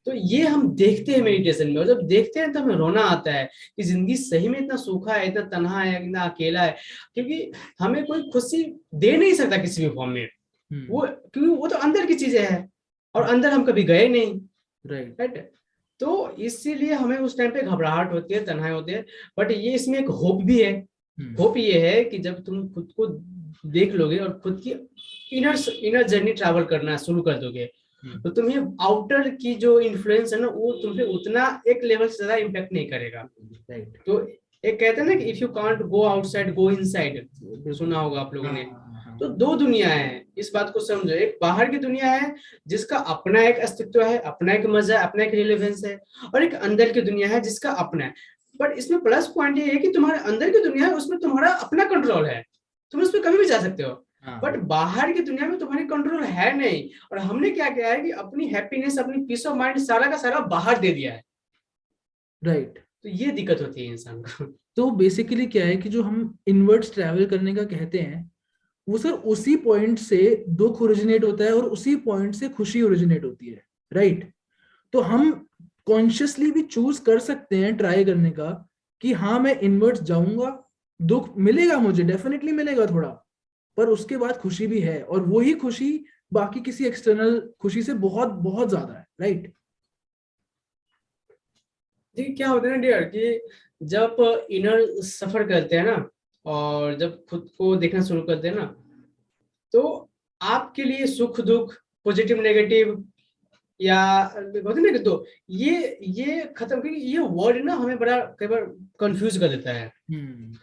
तो ये हम देखते हैं मेडिटेशन में, और जब देखते हैं तो हमें रोना आता है कि जिंदगी सही में इतना सूखा है, इतना तन्हा है, इतना अकेला है, क्योंकि हमें कोई खुशी दे नहीं सकता किसी भी फॉर्म में, वो क्योंकि वो तो अंदर की चीजें है और अंदर हम कभी गए नहीं, राइट। तो इसीलिए हमें उस टाइम पे घबराहट होती है, तन्हाई होती है। बट ये इसमें एक होप भी है। होप ये है कि जब तुम खुद को देख लोगे और खुद की इनर जर्नी ट्रैवल करना शुरू कर दोगे, तो तुम्हें आउटर की जो इन्फ्लुएंस है ना, वो तुम्हें उतना एक लेवल से ज्यादा इम्पैक्ट नहीं करेगा। तो एक कहते हैं ना कि if you can't go outside go inside, सुना होगा आप लोगों ने। तो दो दुनिया है, इस बात को समझो। एक बाहर की दुनिया है जिसका अपना एक अस्तित्व है, अपना एक मजा है, अपना एक रिलेवेंस है, और एक अंदर की दुनिया है जिसका अपना है। बट इसमें प्लस पॉइंट ये है कि तुम्हारे अंदर की दुनिया है, उसमें तुम्हारा अपना कंट्रोल है, तुम उस पर कभी भी जा सकते हो। बट बाहर की दुनिया में तुम्हारी कंट्रोल है नहीं। और हमने क्या किया है कि अपनी हैप्पीनेस, अपनी पीस ऑफ माइंड सारा का सारा बाहर दे दिया है, राइट। तो ये दिक्कत होती है इंसान को। तो बेसिकली क्या है कि जो हम इनवर्ड्स ट्रैवल करने का कहते हैं, वो सर उसी पॉइंट से दुख ओरिजिनेट होता है और उसी पॉइंट से खुशी ओरिजिनेट होती है, राइट। तो हम कॉन्शियसली भी चूज कर सकते हैं ट्राई करने का कि हाँ मैं इनवर्ड्स जाऊंगा, दुख मिलेगा मुझे, डेफिनेटली मिलेगा थोड़ा, पर उसके बाद खुशी भी है, और वही खुशी बाकी किसी एक्सटर्नल खुशी से बहुत बहुत ज्यादा है, राइट। देखिए क्या होता है ना डियर, कि जब इनर सफर करते हैं ना, और जब खुद को देखना शुरू करते हैं ना, तो आपके लिए सुख दुख, पॉजिटिव नेगेटिव, या होते ना कि, तो ये खत्म, क्योंकि ये वर्ड ना हमें बड़ा कई बार कंफ्यूज कर देता है।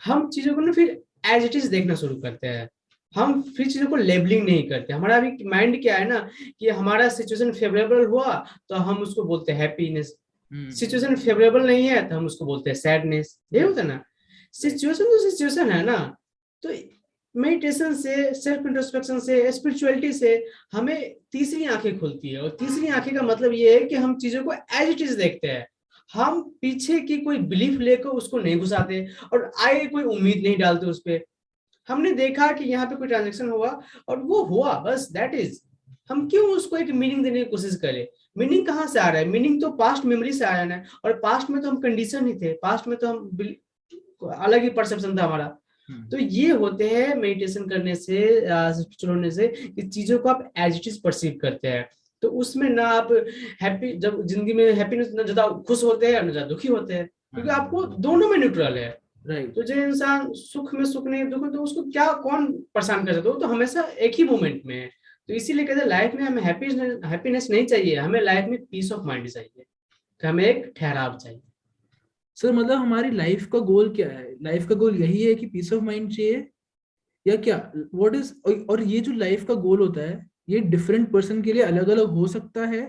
हम चीजों को ना फिर एज इट इज देखना शुरू करते हैं, हम फिर चीजों को लेबलिंग नहीं करते। हमारा अभी माइंड क्या है ना, कि हमारा सिचुएशन फेवरेबल हुआ तो हम उसको बोलते हैं हैप्पीनेस, सिचुएशन फेवरेबल नहीं है तो हम उसको बोलते हैं सैडनेस। ये होता है ना, सिचुएशन तो सिचुएशन है ना। तो मेडिटेशन से, सेल्फ इंट्रोस्पेक्शन से, स्पिरिचुअलिटी से हमें तीसरी आंखें खुलती है। और तीसरी आंखें का मतलब ये है कि हम चीजों को एज इट इज देखते हैं, हम पीछे की कोई बिलीफ लेकर उसको नहीं घुसाते और आगे कोई उम्मीद नहीं डालते उस पर। हमने देखा कि यहाँ पे कोई ट्रांजेक्शन हुआ और वो हुआ, बस दैट इज। हम क्यों उसको एक मीनिंग देने की कोशिश करें? मीनिंग कहाँ से आ रहा है? मीनिंग तो पास्ट मेमोरी से आया ना, और पास्ट में तो हम कंडीशन ही थे, पास्ट में तो हम अलग ही परसेप्शन था हमारा। तो ये होते हैं मेडिटेशन करने से, स्पिरिचुअल होने से, कि चीजों को आप एज इट इज परसीव करते हैं। तो उसमें ना आप हैप्पी, जब जिंदगी में हैप्पीनेस, ना ज्यादा खुश होते हैं ना ज्यादा दुखी होते हैं, क्योंकि आपको दोनों में न्यूट्रल है। राइट। तो जो इंसान सुख में सुख नहीं, दुख में, तो उसको क्या कौन परेशान कर सकता है? वो तो हमेशा एक ही मोमेंट में है। तो इसीलिए कहते हैं लाइफ में हमें हैप्पीनेस नहीं चाहिए, हमें लाइफ में पीस ऑफ माइंड चाहिए, कि हमें एक ठहराव चाहिए। सर मतलब हमारी लाइफ का गोल क्या है? लाइफ का गोल यही है कि पीस ऑफ माइंड चाहिए या क्या? व्हाट इज, और ये जो लाइफ का गोल होता है ये डिफरेंट पर्सन के लिए अलग अलग हो सकता है,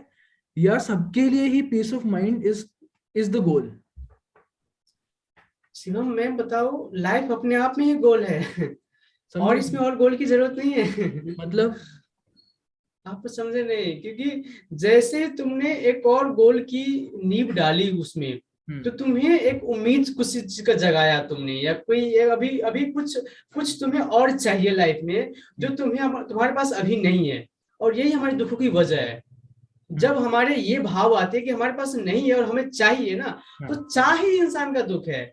या सबके लिए ही peace of mind is the goal? Shivam, मैं बताऊं, लाइफ अपने आप में ही गोल है और समझे? इसमें और गोल की जरूरत नहीं है मतलब आप समझे नहीं, क्योंकि जैसे तुमने एक और गोल की नींव डाली उसमें, तो तुम्हें एक उम्मीद कुछ चीज का जगाया तुमने, या कोई अभी अभी कुछ कुछ तुम्हें और चाहिए लाइफ में, जो तुम्हारे पास अभी नहीं है। और यही हमारे दुखों की वजह है। जब हमारे ये भाव आते हैं कि हमारे पास नहीं है और हमें चाहिए ना, तो चाह ही इंसान का दुख है।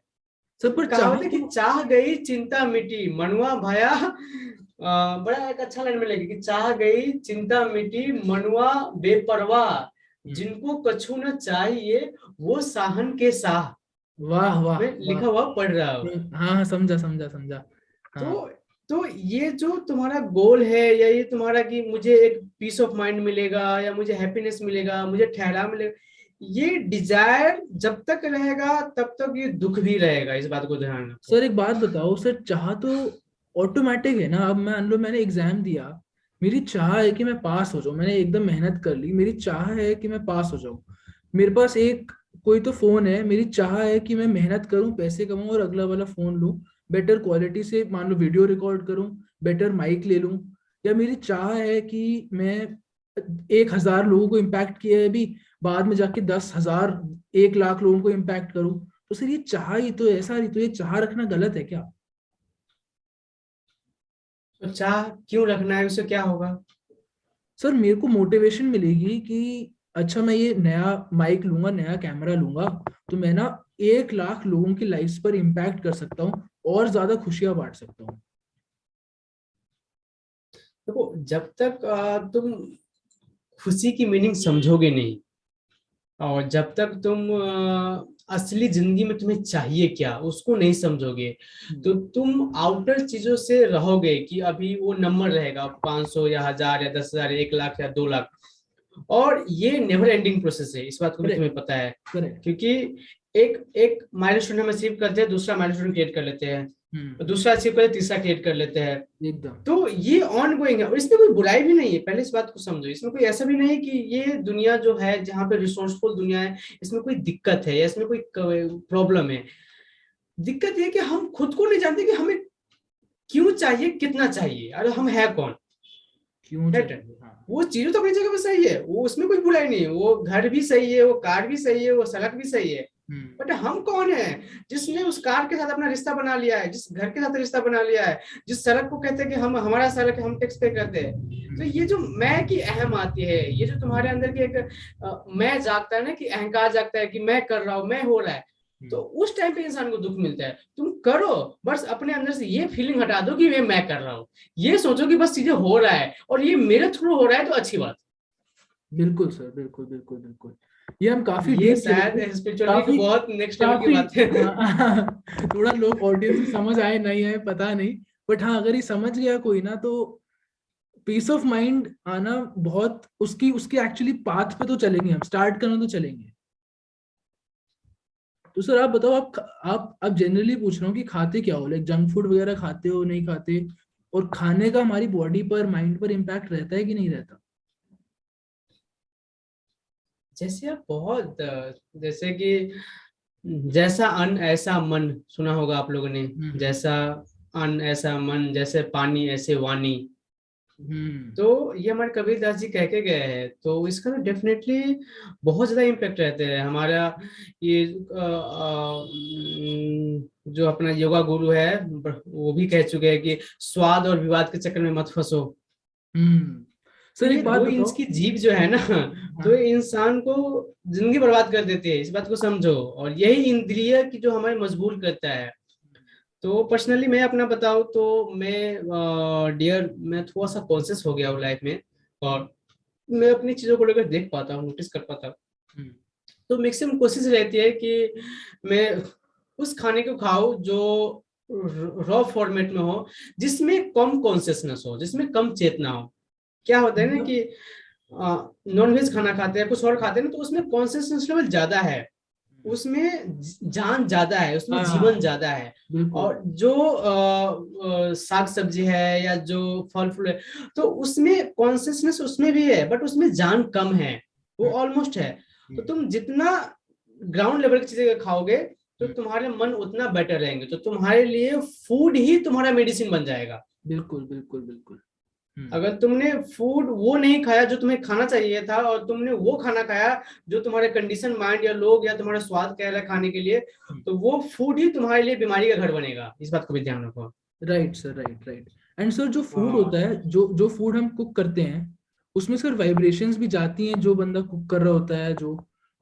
सब पर कहावत है कि चाह गई चिंता मिटी मनुआ भया, बड़ा एक अच्छा लाइन मिलेगी कि चाह गई चिंता मिटी मनुआ बेपरवाह, जिनको कछु न चाहिए वो साहन के साह। वाह वाह मैं लिखा हुआ पढ़ रहा हूँ। हाँ हाँ, समझा समझा समझा। हाँ तो तो ये जो तुम्हारा गोल है, या ये तुम्हारा कि मुझे एक पीस ऑफ माइंड मिलेगा, या मुझे हैप्पीनेस मिलेगा, मुझे ठहराव मिलेगा, ये डिजायर जब तक रहेगा तब तक ये दुख भी रहेगा। इस बात को ध्यान रखो। सर एक बात बताओ सर, चाह तो ऑटोमेटिक है ना? अब मान लो मैंने एग्जाम दिया, मेरी चाह है कि मैं पास हो जाऊं, मैंने एकदम मेहनत कर ली, मेरी चाह है कि मैं पास हो जाऊं। मेरे पास एक कोई तो फोन है, मेरी चाह है कि मैं मेहनत करूं, पैसे कमाऊं और अगला वाला फोन लूं, बेटर क्वालिटी से मान लो वीडियो रिकॉर्ड करूं, बेटर माइक ले लूं। या मेरी चाह है कि मैं 1,000 लोगों को इम्पैक्ट किया है अभी, बाद में जाके 10,000 1 लाख लोगों को इम्पैक्ट करूं। तो सर ये चाह ही तो है, ऐसा ही तो ये चाह रखना गलत है क्या? तो चाह क्यों रखना है? उससे क्या होगा? सर मेरे को मोटिवेशन मिलेगी कि अच्छा मैं ये नया माइक लूंगा, नया कैमरा लूंगा, तो मैं ना 1 लाख लोगों की लाइफ पर इम्पैक्ट कर सकता हूँ और ज्यादा खुशियां बांट सकता हूँ। देखो, जब तक तुम खुशी की मीनिंग समझोगे नहीं, और जब तक तुम असली जिंदगी में तुम्हें चाहिए क्या उसको नहीं समझोगे, तो तुम आउटर चीजों से रहोगे, कि अभी वो नंबर रहेगा 500 या 1000 या 10,000 या 1 लाख या 2 लाख। और ये नेवर एंडिंग प्रोसेस है, इस बात को भी तुम्हें पता है। करेक्ट। क्योंकि एक एक माइलस्टोन हम अचीव करते हैं, दूसरा माइलस्टोन क्रिएट कर लेते हैं, दूसरा अचीव करते हैं, तीसरा क्रिएट कर लेते हैं। एकदम। तो ये ऑन गोइंग है, और इसमें कोई बुराई भी नहीं है, पहले इस बात को समझो। इसमें कोई ऐसा भी नहीं है कि ये दुनिया जो है, जहाँ पे रिसोर्सफुल दुनिया है, इसमें कोई दिक्कत है या इसमें कोई प्रॉब्लम है। दिक्कत ये कि हम खुद को नहीं जानते कि हमें क्यों चाहिए, कितना चाहिए, और हम है कौन। क्यों चाहिए? हाँ। वो चीजें तो अपनी जगह पे सही है, वो उसमें कोई बुराई नहीं है, वो घर भी सही है, वो कार भी सही है, वो सड़क भी सही है। बट हम कौन है जिसने उस कार के साथ अपना रिश्ता बना लिया है, जिस घर के साथ रिश्ता बना लिया है, जिस सड़क को कहते हैं कि हम हमारा सड़क है, हम टैक्स पे करते हैं। तो ये जो मैं की अहम आती है, ये जो तुम्हारे अंदर की एक मैं जागता है ना, कि अहंकार जागता है कि मैं कर रहा हूँ, मैं हो रहा है, तो उस टाइम पे इंसान को दुख मिलता है। तुम करो, बस अपने अंदर से ये फीलिंग हटा दो कि मैं कर रहा हूँ, ये सोचो कि बस चीजें हो रहा है और ये मेरे थ्रू हो रहा है, तो अच्छी बात। बिल्कुल सर, बिल्कुल बिल्कुल बिल्कुल। ये हम काफी ये डीप चले शायद गए। स्पिरिचुअलिटी की काफी बहुत नेक्स्ट लेवल की काफी बात है हाँ, थोड़ा लोग ऑडियंस में समझ आए नहीं आए पता नहीं, बट हाँ अगर ये समझ गया कोई ना, तो पीस ऑफ माइंड आना बहुत, उसकी उसकी एक्चुअली पाथ पे तो चलेंगे, हम स्टार्ट करना तो चलेंगे। तो सर आप बताओ, आप जनरली पूछ रहा हूँ कि खाते क्या हो, लाइक जंक फूड वगैरह खाते हो नहीं खाते? और खाने का हमारी बॉडी पर, माइंड पर इम्पैक्ट रहता है कि नहीं रहता? जैसे आप बहुत जैसे कि जैसा अन्न ऐसा मन, सुना होगा आप लोगों ने। जैसा अन्न ऐसा मन, जैसे पानी ऐसे वाणी। तो ये हमारे कबीर दास जी कह के गए हैं, तो इसका तो डेफिनेटली बहुत ज्यादा इम्पेक्ट रहते हैं हमारा। ये जो अपना योगा गुरु है वो भी कह चुके हैं कि स्वाद और विवाद के चक्कर में मत फंसो। हम्म। तो सर ये एक बात 2 इंच बताओ। की जीभ जो है ना, तो हाँ। ये इंसान को जिंदगी बर्बाद कर देती है, इस बात को समझो। और यही इंद्रिय की जो हमें मजबूर करता है। तो पर्सनली मैं अपना बताऊं तो मैं डियर मैं थोड़ा सा कॉन्शियस हो गया हूँ लाइफ में, और मैं अपनी चीजों को लेकर देख पाता हूँ, नोटिस कर पाता हूँ। हम्म। तो मैक्सिमम कोशिश रहती है कि मैं उस खाने को खाऊं जो रॉ फॉर्मेट में हो, जिसमें कम कॉन्शियसनेस हो, जिसमें कम चेतना हो। क्या होता है ना मतलब। कि नॉन वेज खाना खाते हैं, कुछ और खाते हैं ना, तो उसमें कॉन्शियसनेस लेवल ज्यादा है, उसमें जान ज्यादा है, उसमें जीवन हाँ ज्यादा है। बिल्कुल। और जो साग सब्जी है या जो फल फूल है, तो उसमें कॉन्शियसनेस उसमें भी है, बट उसमें जान कम है, वो हम्म। ऑलमोस्ट है। तो हम्म। तुम जितना ग्राउंड लेवल की चीजें खाओगे, तो हम्म। तुम्हारे मन उतना बेटर रहेंगे, तो तुम्हारे लिए फूड ही तुम्हारा मेडिसिन बन जाएगा। बिल्कुल बिल्कुल बिल्कुल। हम्म। अगर तुमने फूड वो नहीं खाया जो तुम्हें खाना चाहिए था, और तुमने वो खाना खाया जो तुम्हारे कंडीशन माइंड या लोग या तुम्हारा स्वाद कह रहा है खाने के लिए, तो वो फूड ही तुम्हारे लिए बीमारी का घर बनेगा। इस बात को भी ध्यान रखो। Right sir, right right. And sir जो फूड होता हाँ। है, जो जो फूड हम कुक करते हैं, उसमें सर वाइब्रेशंस भी जाती हैं जो बंदा कुक कर रहा होता है जो,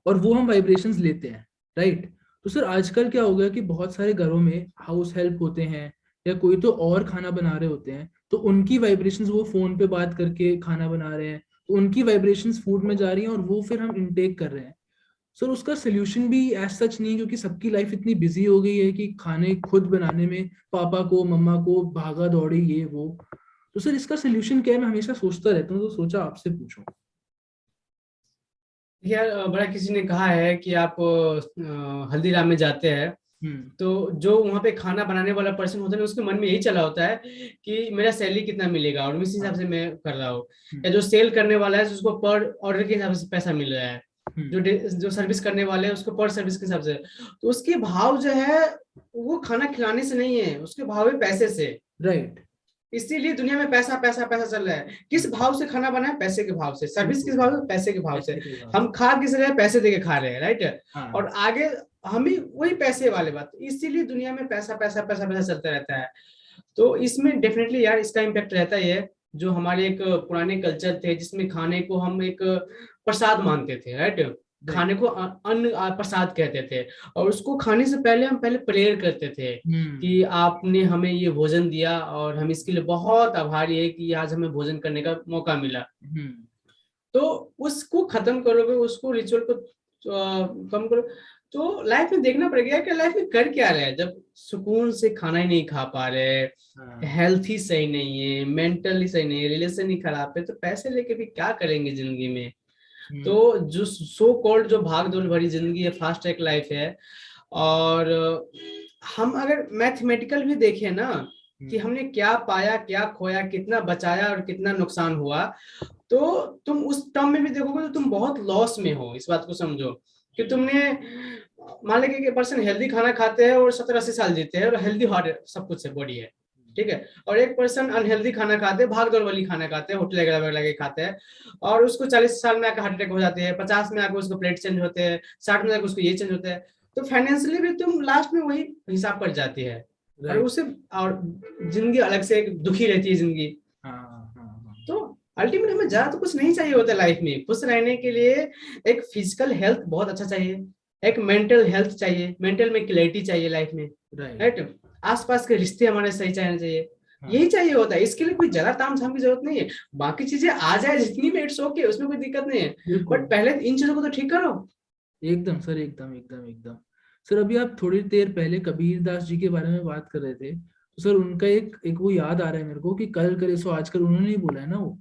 और वो हम वाइब्रेशंस लेते हैं। राइट। तो सर आजकल क्या हो गया कि बहुत सारे घरों में हाउस हेल्प होते हैं या कोई तो और खाना बना रहे होते हैं, तो उनकी वाइब्रेशंस, वो फोन पे बात करके खाना बना रहे हैं, तो उनकी वाइब्रेशंस फूड में जा रही हैं और वो फिर हम इनटेक कर रहे हैं। सर उसका सोल्यूशन भी एज सच नहीं है, क्योंकि सबकी लाइफ इतनी बिजी हो गई है कि खाने खुद बनाने में पापा को मम्मा को भागा दौड़ी ये वो। तो सर इसका सोल्यूशन क्या है, मैं हमेशा सोचता रहता हूँ, तो सोचा आपसे पूछूं। यार बड़ा किसी ने कहा है कि आप हल्दीराम में जाते हैं, हम्म। तो जो वहाँ पे खाना बनाने वाला पर्सन होता है ना, उसके मन में यही चला होता है कि मेरा सैलरी कितना मिलेगा और उस हिसाब हाँ। से मैं कर रहा हूँ। हम्म। या जो सेल करने वाला है उसको पर ऑर्डर के हिसाब से पैसा मिल रहा है, हम्म। जो सर्विस करने वाले हैं उसको पर सर्विस के हिसाब से। तो उसके भाव जो है वो खाना खिलाने से नहीं है, उसके भाव है पैसे से। राइट। इसीलिए दुनिया में पैसा पैसा पैसा चल रहा है। किस भाव से खाना बना है? पैसे के भाव से। सर्विस किस बिल्कुल। भाव से? पैसे के भाव से। पैसे के हिसाब हम से। खा किस रहे हैं? पैसे दे के खा रहे हैं, राइट। और हाँ। आगे हम ही वही पैसे वाले बात, इसीलिए दुनिया में पैसा पैसा पैसा पैसा चलता रहता है। तो इसमें डेफिनेटली यार इसका इम्पैक्ट रहता ही है। जो हमारे एक पुराने कल्चर थे जिसमें खाने को हम एक प्रसाद मानते थे, राइट। राइट। खाने को अन्न प्रसाद कहते थे। और उसको खाने से पहले हम पहले प्रेयर करते थे हम्म। कि आपने हमें ये भोजन दिया और हम इसके लिए बहुत आभारी है कि आज हमें भोजन करने का मौका मिला। हम्म। तो उसको खत्म करोगे, उसको रिचुअल को कम करो, तो लाइफ में देखना पड़ेगा कि लाइफ में कर क्या रहे हैं जब सुकून से खाना ही नहीं खा पा रहे, हाँ। हेल्थ ही सही नहीं है, मेंटली सही नहीं है, रिलेशन ही खराब है, तो पैसे लेके भी क्या करेंगे जिंदगी में। हम्म। तो जो सो कॉल्ड जो भाग दौड़ भरी जिंदगी है, फास्ट ट्रैक लाइफ है। और हम अगर मैथमेटिकल भी देखें ना कि हम्म। हमने क्या पाया क्या खोया, कितना बचाया और कितना नुकसान हुआ, तो तुम उस टर्म में भी देखोगे तो तुम बहुत लॉस में हो। इस बात को समझो कि तुमने मान लें कि पर्सन हेल्दी खाना खाते हैं और 70-80 साल जीते हैं और हेल्दी हार्ट सब कुछ है, बॉडी है, ठीक है। और एक पर्सन अनहेल्दी खाना खाते हैं, भाग दौड़ वाली खाना खाते हैं, होटल वगैरह वगैरह के खाते हैं, और उसको 40 साल में आकर हार्ट अटैक हो जाते हैं, 50 में आकर उसको प्लेट चेंज होते हैं, 60 में आकर उसको ये चेंज होता है। तो फाइनेंशियली भी तुम लास्ट में वही हिसाब पड़ जाती है। और राइट। उसे और जिंदगी अलग से एक दुखी रहती है जिंदगी। हाँ हाँ हाँ। तो अल्टीमेट हमें ज्यादा तो कुछ नहीं चाहिए होता लाइफ में खुश रहने के लिए। एक फिजिकल हेल्थ बहुत अच्छा चाहिए, एक मेंटल हेल्थ चाहिए, मेंटल में क्लैरिटी चाहिए लाइफ में, राइट। राइट। आसपास के रिश्ते हमारे सही चाहिए चाहिए, हाँ यही चाहिए होता है। इसके लिए कोई ज्यादा ताम झाम की जरूरत नहीं है। बाकी चीजें आ जाए जितनी में, इट्स ओके, उसमें कोई दिक्कत नहीं है। बिल्कुल। बट पहले इन चीजों को तो ठीक करो। एकदम सर, एकदम एकदम एकदम। सर अभी आप थोड़ी देर पहले कबीर दास जी के बारे में बात कर रहे थे, तो सर उनका एक एक वो याद आ रहा है मेरे को कि कल करे सो आज कर, उन्होंने ही बोला है ना वो,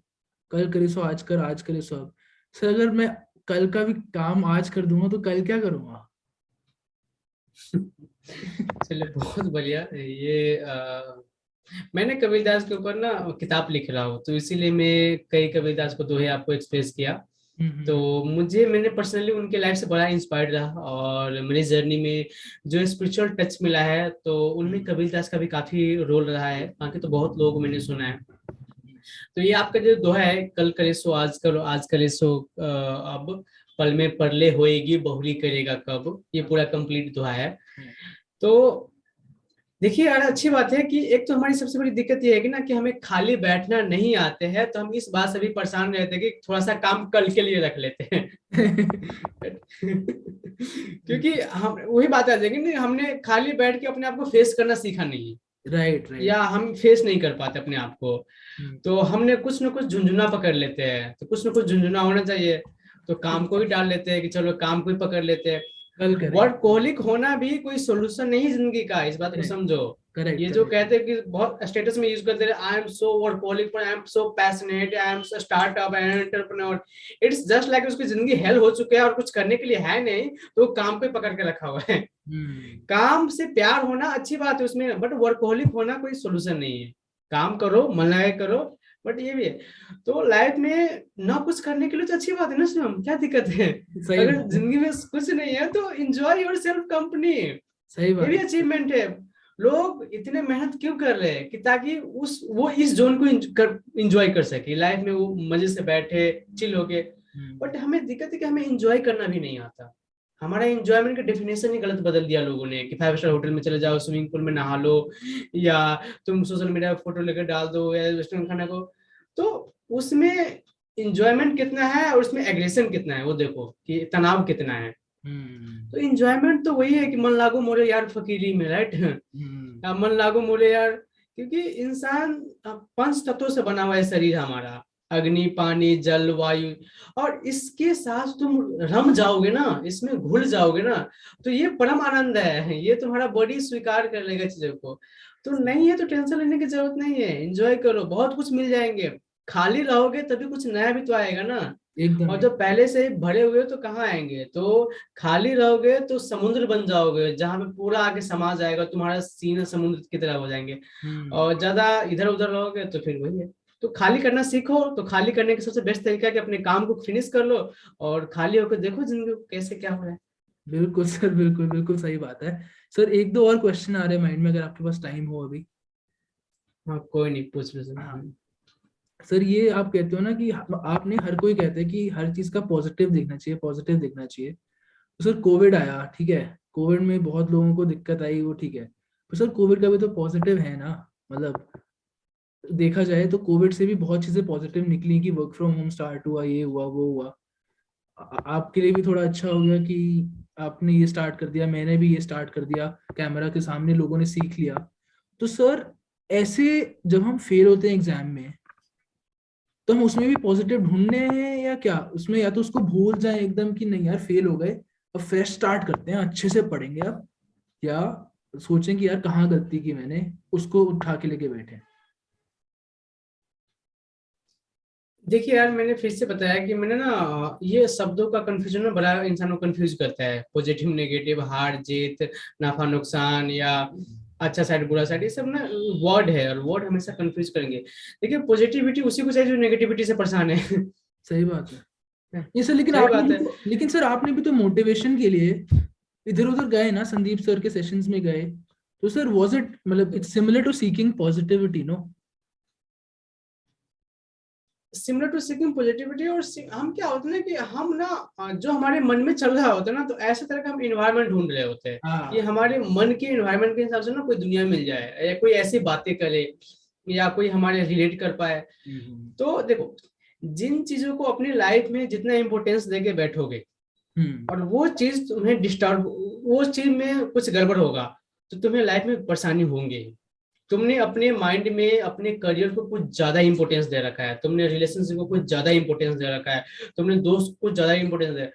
कल करे सो आज करे सो अब। सर अगर मैं कल का भी काम आज कर दूंगा तो कल क्या करूंगा? चलिए बहुत बढ़िया। ये मैंने कबीरदास के ऊपर ना किताब लिख रहा हूँ, तो इसीलिए मैं कई कबीरदास को दोहे आपको एक्सप्रेस किया। तो हम्म। मैंने पर्सनली उनके लाइफ से बड़ा इंस्पायर्ड रहा, और मेरी जर्नी में जो स्पिरिचुअल टच मिला है, तो उनमें हम्म। कबीरदास का भी काफी रोल रहा है। बाकी तो बहुत लोग मैंने सुना है। तो ये आपका जो दोहा है, कल करे सो आज करो, आज करे सो अब, पल में परले होएगी बहुरी करेगा कब, ये पूरा कंप्लीट दोहा है। तो देखिए यार, अच्छी बात है कि एक तो हमारी सबसे बड़ी दिक्कत ये है कि ना कि हमें खाली बैठना नहीं आते हैं, तो हम इस बात से भी परेशान रहते हैं कि थोड़ा सा काम कल के लिए रख लेते हैं। क्योंकि हम वही बात आ जाएगी ना, हमने खाली बैठ के अपने आप को फेस करना सीखा नहीं है, राइट राइट। या हम फेस नहीं कर पाते अपने आप को। तो हमने कुछ ना कुछ झुंझुना पकड़ लेते हैं, तो कुछ ना कुछ झुंझुना होना चाहिए, तो काम को ही डाल लेते हैं कि चलो काम को ही पकड़ लेते हैं। कल करेंगे। वर्कहोलिक होना भी कोई सोल्यूशन नहीं है जिंदगी का, इस बात को करेक्ट समझो। करेक्ट ये जो करेक्ट। कहते हैं कि बहुत स्टेटस में यूज करते हैं, I am so workaholic, I am so passionate, I am startup entrepreneur, it's just like उसकी जिंदगी हेल हो चुकी है और कुछ करने के लिए है नहीं, तो वो काम पे पकड़ के रखा हुआ है। काम से प्यार होना अच्छी बात है उसमें, बट वर्कहोलिक होना कोई सोल्यूशन नहीं है। काम करो, मन लगा करो, बट ये भी है। तो लाइफ में ना कुछ करने के लिए तो अच्छी बात है ना शिवम, क्या दिक्कत है? सही अगर बात है। जिंदगी में कुछ नहीं है तो एंजॉय योर सेल्फ कंपनी, सही ये भी बात है। अचीवमेंट है। लोग इतने मेहनत क्यों कर रहे हैं कि ताकि उस वो इस जोन को एंजॉय कर सके लाइफ में, वो मजे से बैठे चिल होके। बट हमें दिक्कत है कि हमें एंजॉय करना भी नहीं आता। हमारा एंजॉयमेंट का डेफिनेशन ही गलत बदल दिया लोगों ने, कि 5 स्टार होटल में चले जाओ, स्विमिंग पूल में नहा लो, या तुम सोशल मीडिया फोटो लेकर डाल दो, या रेस्टोरेंट खाने को। तो उसमें इंजॉयमेंट कितना है और उसमें एग्रेशन कितना है, वो देखो कि तनाव कितना है। तो इंजॉयमेंट तो वही है कि मन लागो मोरे यार फकीरी में, राइट? मन लागो मोरे यार, क्योंकि इंसान 5 तत्वों से बना हुआ है शरीर हमारा, अग्नि पानी जल वायु, और इसके साथ तुम रम जाओगे ना, इसमें घुल जाओगे ना, तो ये परम आनंद है, ये तुम्हारा बॉडी स्वीकार कर लेगा चीजों को। तो नहीं है तो टेंशन लेने की जरूरत नहीं है, एंजॉय करो, बहुत कुछ मिल जाएंगे। खाली रहोगे तभी कुछ नया भी तो आएगा ना। एकदम और एकदम। जब पहले से ही भरे हुए हो तो कहाँ आएंगे? तो खाली रहोगे तो समुद्र बन जाओगे, जहां पे पूरा आके समा जाएगा, तुम्हारा सीना समुद्र की तरह हो जाएंगे। और ज्यादा इधर उधर रहोगे तो फिर वही है। तो खाली करना सीखो, तो खाली करने का सबसे बेस्ट तरीका है कि अपने काम को फिनिश कर लो, और खाली होकर देखो जिंदगी को कैसे क्या हो रहा है। बिल्कुल सर, बिल्कुल बिल्कुल सही बात है। सर एक दो और क्वेश्चन आ रहे हैं माइंड में, अगर आपके पास टाइम हो अभी। हाँ कोई नहीं, पूछ लो हाँ सर। सर, ये आप कहते हो ना कि आपने, हर कोई कहते हैं कि हर चीज का पॉजिटिव देखना चाहिए, पॉजिटिव देखना चाहिए। तो सर कोविड आया, ठीक है, कोविड में बहुत लोगों को दिक्कत आई, वो ठीक है, तो सर कोविड का भी तो पॉजिटिव है ना। मतलब देखा जाए तो कोविड से भी बहुत चीजें पॉजिटिव निकली, कि वर्क फ्रॉम होम स्टार्ट हुआ, ये हुआ वो हुआ। आपके लिए भी थोड़ा अच्छा हो गया कि आपने ये स्टार्ट कर दिया, मैंने भी ये स्टार्ट कर दिया, कैमरा के सामने लोगों ने सीख लिया। तो सर ऐसे जब हम फेल होते हैं एग्जाम में, तो हम उसमें भी पॉजिटिव ढूंढने हैं या क्या उसमें, या तो उसको भूल जाएं एकदम कि नहीं यार फेल हो गए, अब फ्रेश स्टार्ट करते हैं, अच्छे से पढ़ेंगे अब, या सोचें कि यार कहाँ गलती की मैंने, उसको उठा के लेके बैठे। देखिए यार, मैंने फिर से बताया कि मैंने ना ये शब्दों का कंफ्यूजन ना बड़ा इंसान को कंफ्यूज करता है, पॉजिटिव नेगेटिव, हार जीत, नाफा नुकसान, या अच्छा साइड बुरा साइड, ये सब ना वर्ड है, और वर्ड हमेशा कंफ्यूज करेंगे। देखिए पॉजिटिविटी उसी को चाहिए जो नेगेटिविटी से परेशान है। सही बात है। ये सर, लेकिन सही आपने बात भी है। तो, लेकिन सर आपने भी तो मोटिवेशन के लिए इधर उधर गए ना, संदीप सर के सेशंस में गए, तो सर वाज इट, मतलब it's similar to seeking positivity, no? Similar to seeking positivity, और हम क्या होता है ना कि हम ना जो हमारे मन में चल रहा होता है ना, तो ऐसे तरह का हम इन्वायरमेंट ढूंढ रहे होते हैं कि हाँ। हमारे मन के इन्वायरमेंट के हिसाब से ना कोई दुनिया मिल जाए, या कोई ऐसी बातें करे, या कोई हमारे रिलेट कर पाए। तो देखो, जिन चीजों को अपनी लाइफ में जितना इंपॉर्टेंस देके बैठोगे, हम्म। और वो चीज तुम्हें डिस्टर्ब, वो चीज में कुछ गड़बड़ होगा, तो तुम्हें लाइफ में परेशानी होंगी। तुमने अपने माइंड में अपने करियर को कुछ ज्यादा इंपॉर्टेंस दे रखा है, तुमने रिलेशनशिप को कुछ ज्यादा इंपॉर्टेंस दे रखा है, तुमने दोस्त को ज्यादा इंपॉर्टेंस दे।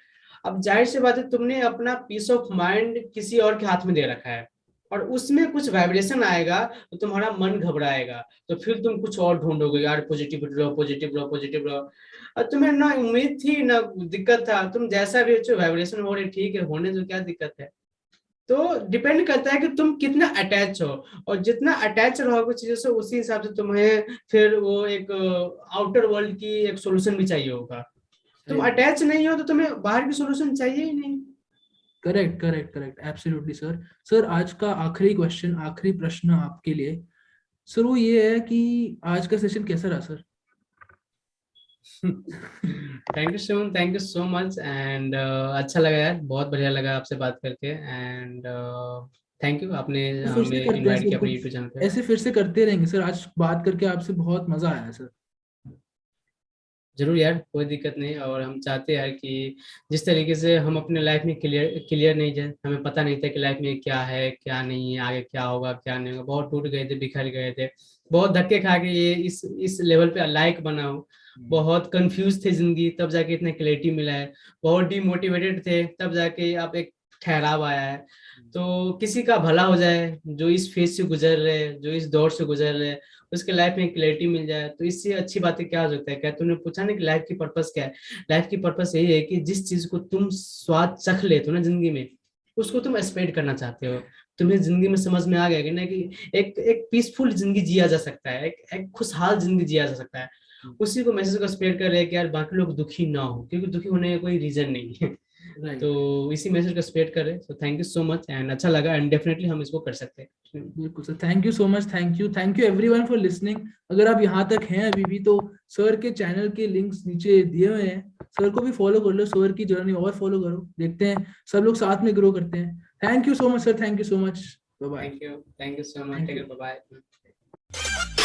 अब जाहिर सी बात है, तुमने अपना पीस ऑफ माइंड किसी और के हाथ में दे रखा है, और उसमें कुछ वाइब्रेशन आएगा तो तुम्हारा मन घबराएगा, तो फिर तुम कुछ और ढूंढोगे, यार पॉजिटिव रहो, पॉजिटिव रहो, पॉजिटिव रहो। और तुम्हें ना उम्मीद थी ना दिक्कत था, तुम जैसा भी हो, वाइब्रेशन हो रही, ठीक है, होने तो क्या दिक्कत है। तो डिपेंड करता है कि तुम कितना अटैच हो, और जितना अटैच रहोगे चीजों से, उसी हिसाब से तुम्हें फिर वो एक आउटर वर्ल्ड की एक सोल्यूशन भी चाहिए होगा। तुम सही बात। अटैच नहीं हो तो तुम्हें बाहर की सोल्यूशन चाहिए ही नहीं। Correct correct correct, absolutely sir. Sir आज का आखिरी क्वेश्चन, आखिरी प्रश्न आपके लिए, सर वो ये है कि आज का सेशन कैसा रहा sir? Thank you Shivam, thank you so much and अच्छा लगा यार, बहुत बढ़िया लगा आपसे बात करके एंड थैंक यू, आपने तो फिर से हमें करते हैं इनवाइट सर किया अपने कुछ, यूट्यूब चैनल पे। ऐसे फिर से करते रहेंगे सर। आज बात करके आपसे बहुत मजा आया सर। जरूर यार, कोई दिक्कत नहीं। और हम चाहते हैं यार कि जिस तरीके से हम अपने लाइफ में क्लियर क्लियर नहीं थे, हमें पता नहीं था कि लाइफ में क्या है क्या नहीं है, आगे क्या होगा क्या नहीं होगा, बहुत टूट गए थे, बिखर गए थे, बहुत धक्के खा के ये इस लेवल पे लायक बना हूँ। बहुत कंफ्यूज थे जिंदगी, तब जाके इतना क्लैरिटी मिला है। बहुत डिमोटिवेटेड थे, तब जाके आप एक ठहराव आया है। तो किसी का भला हो जाए, जो इस फेज से गुजर रहे हैं, जो इस दौर से गुजर रहे हैं, उसके लाइफ में क्लैरिटी मिल जाए, तो इससे अच्छी बातें क्या हो सकता है। क्या तुमने पूछा ना कि लाइफ की पर्पस क्या है? लाइफ की पर्पस यही है कि जिस चीज को तुम स्वाद चख लेते हो ना जिंदगी में, उसको तुम एक्सपेक्ट करना चाहते हो। तुम्हें जिंदगी में समझ में आ गया कि ना कि एक एक पीसफुल जिंदगी जिया जा सकता है, एक खुशहाल जिंदगी जिया जा सकता है। उसी को मैसेज को स्प्रेड कर रहे हैं कि यार बाकी लोग दुखी ना हो, क्योंकि दुखी होने का कोई रीजन नहीं है। राइट। तो इसी मैसेज को स्प्रेड कर रहे हैं। So thank you so much and अच्छा लगा एंड डेफिनेटली हम इसको कर सकते हैं। बिल्कुल sir, thank you so much, thank you everyone for listening. अगर आप यहाँ तक हैं अभी भी, तो सर के चैनल के लिंक्स नीचे दिए हुए हैं, सर को भी फॉलो कर लो, सर की जर्नी और फॉलो करो, देखते हैं सब लोग साथ में ग्रो करते हैं। Thank you so much sir, thank you so much, bye bye. Thank you so much, thank take you. Care, bye bye.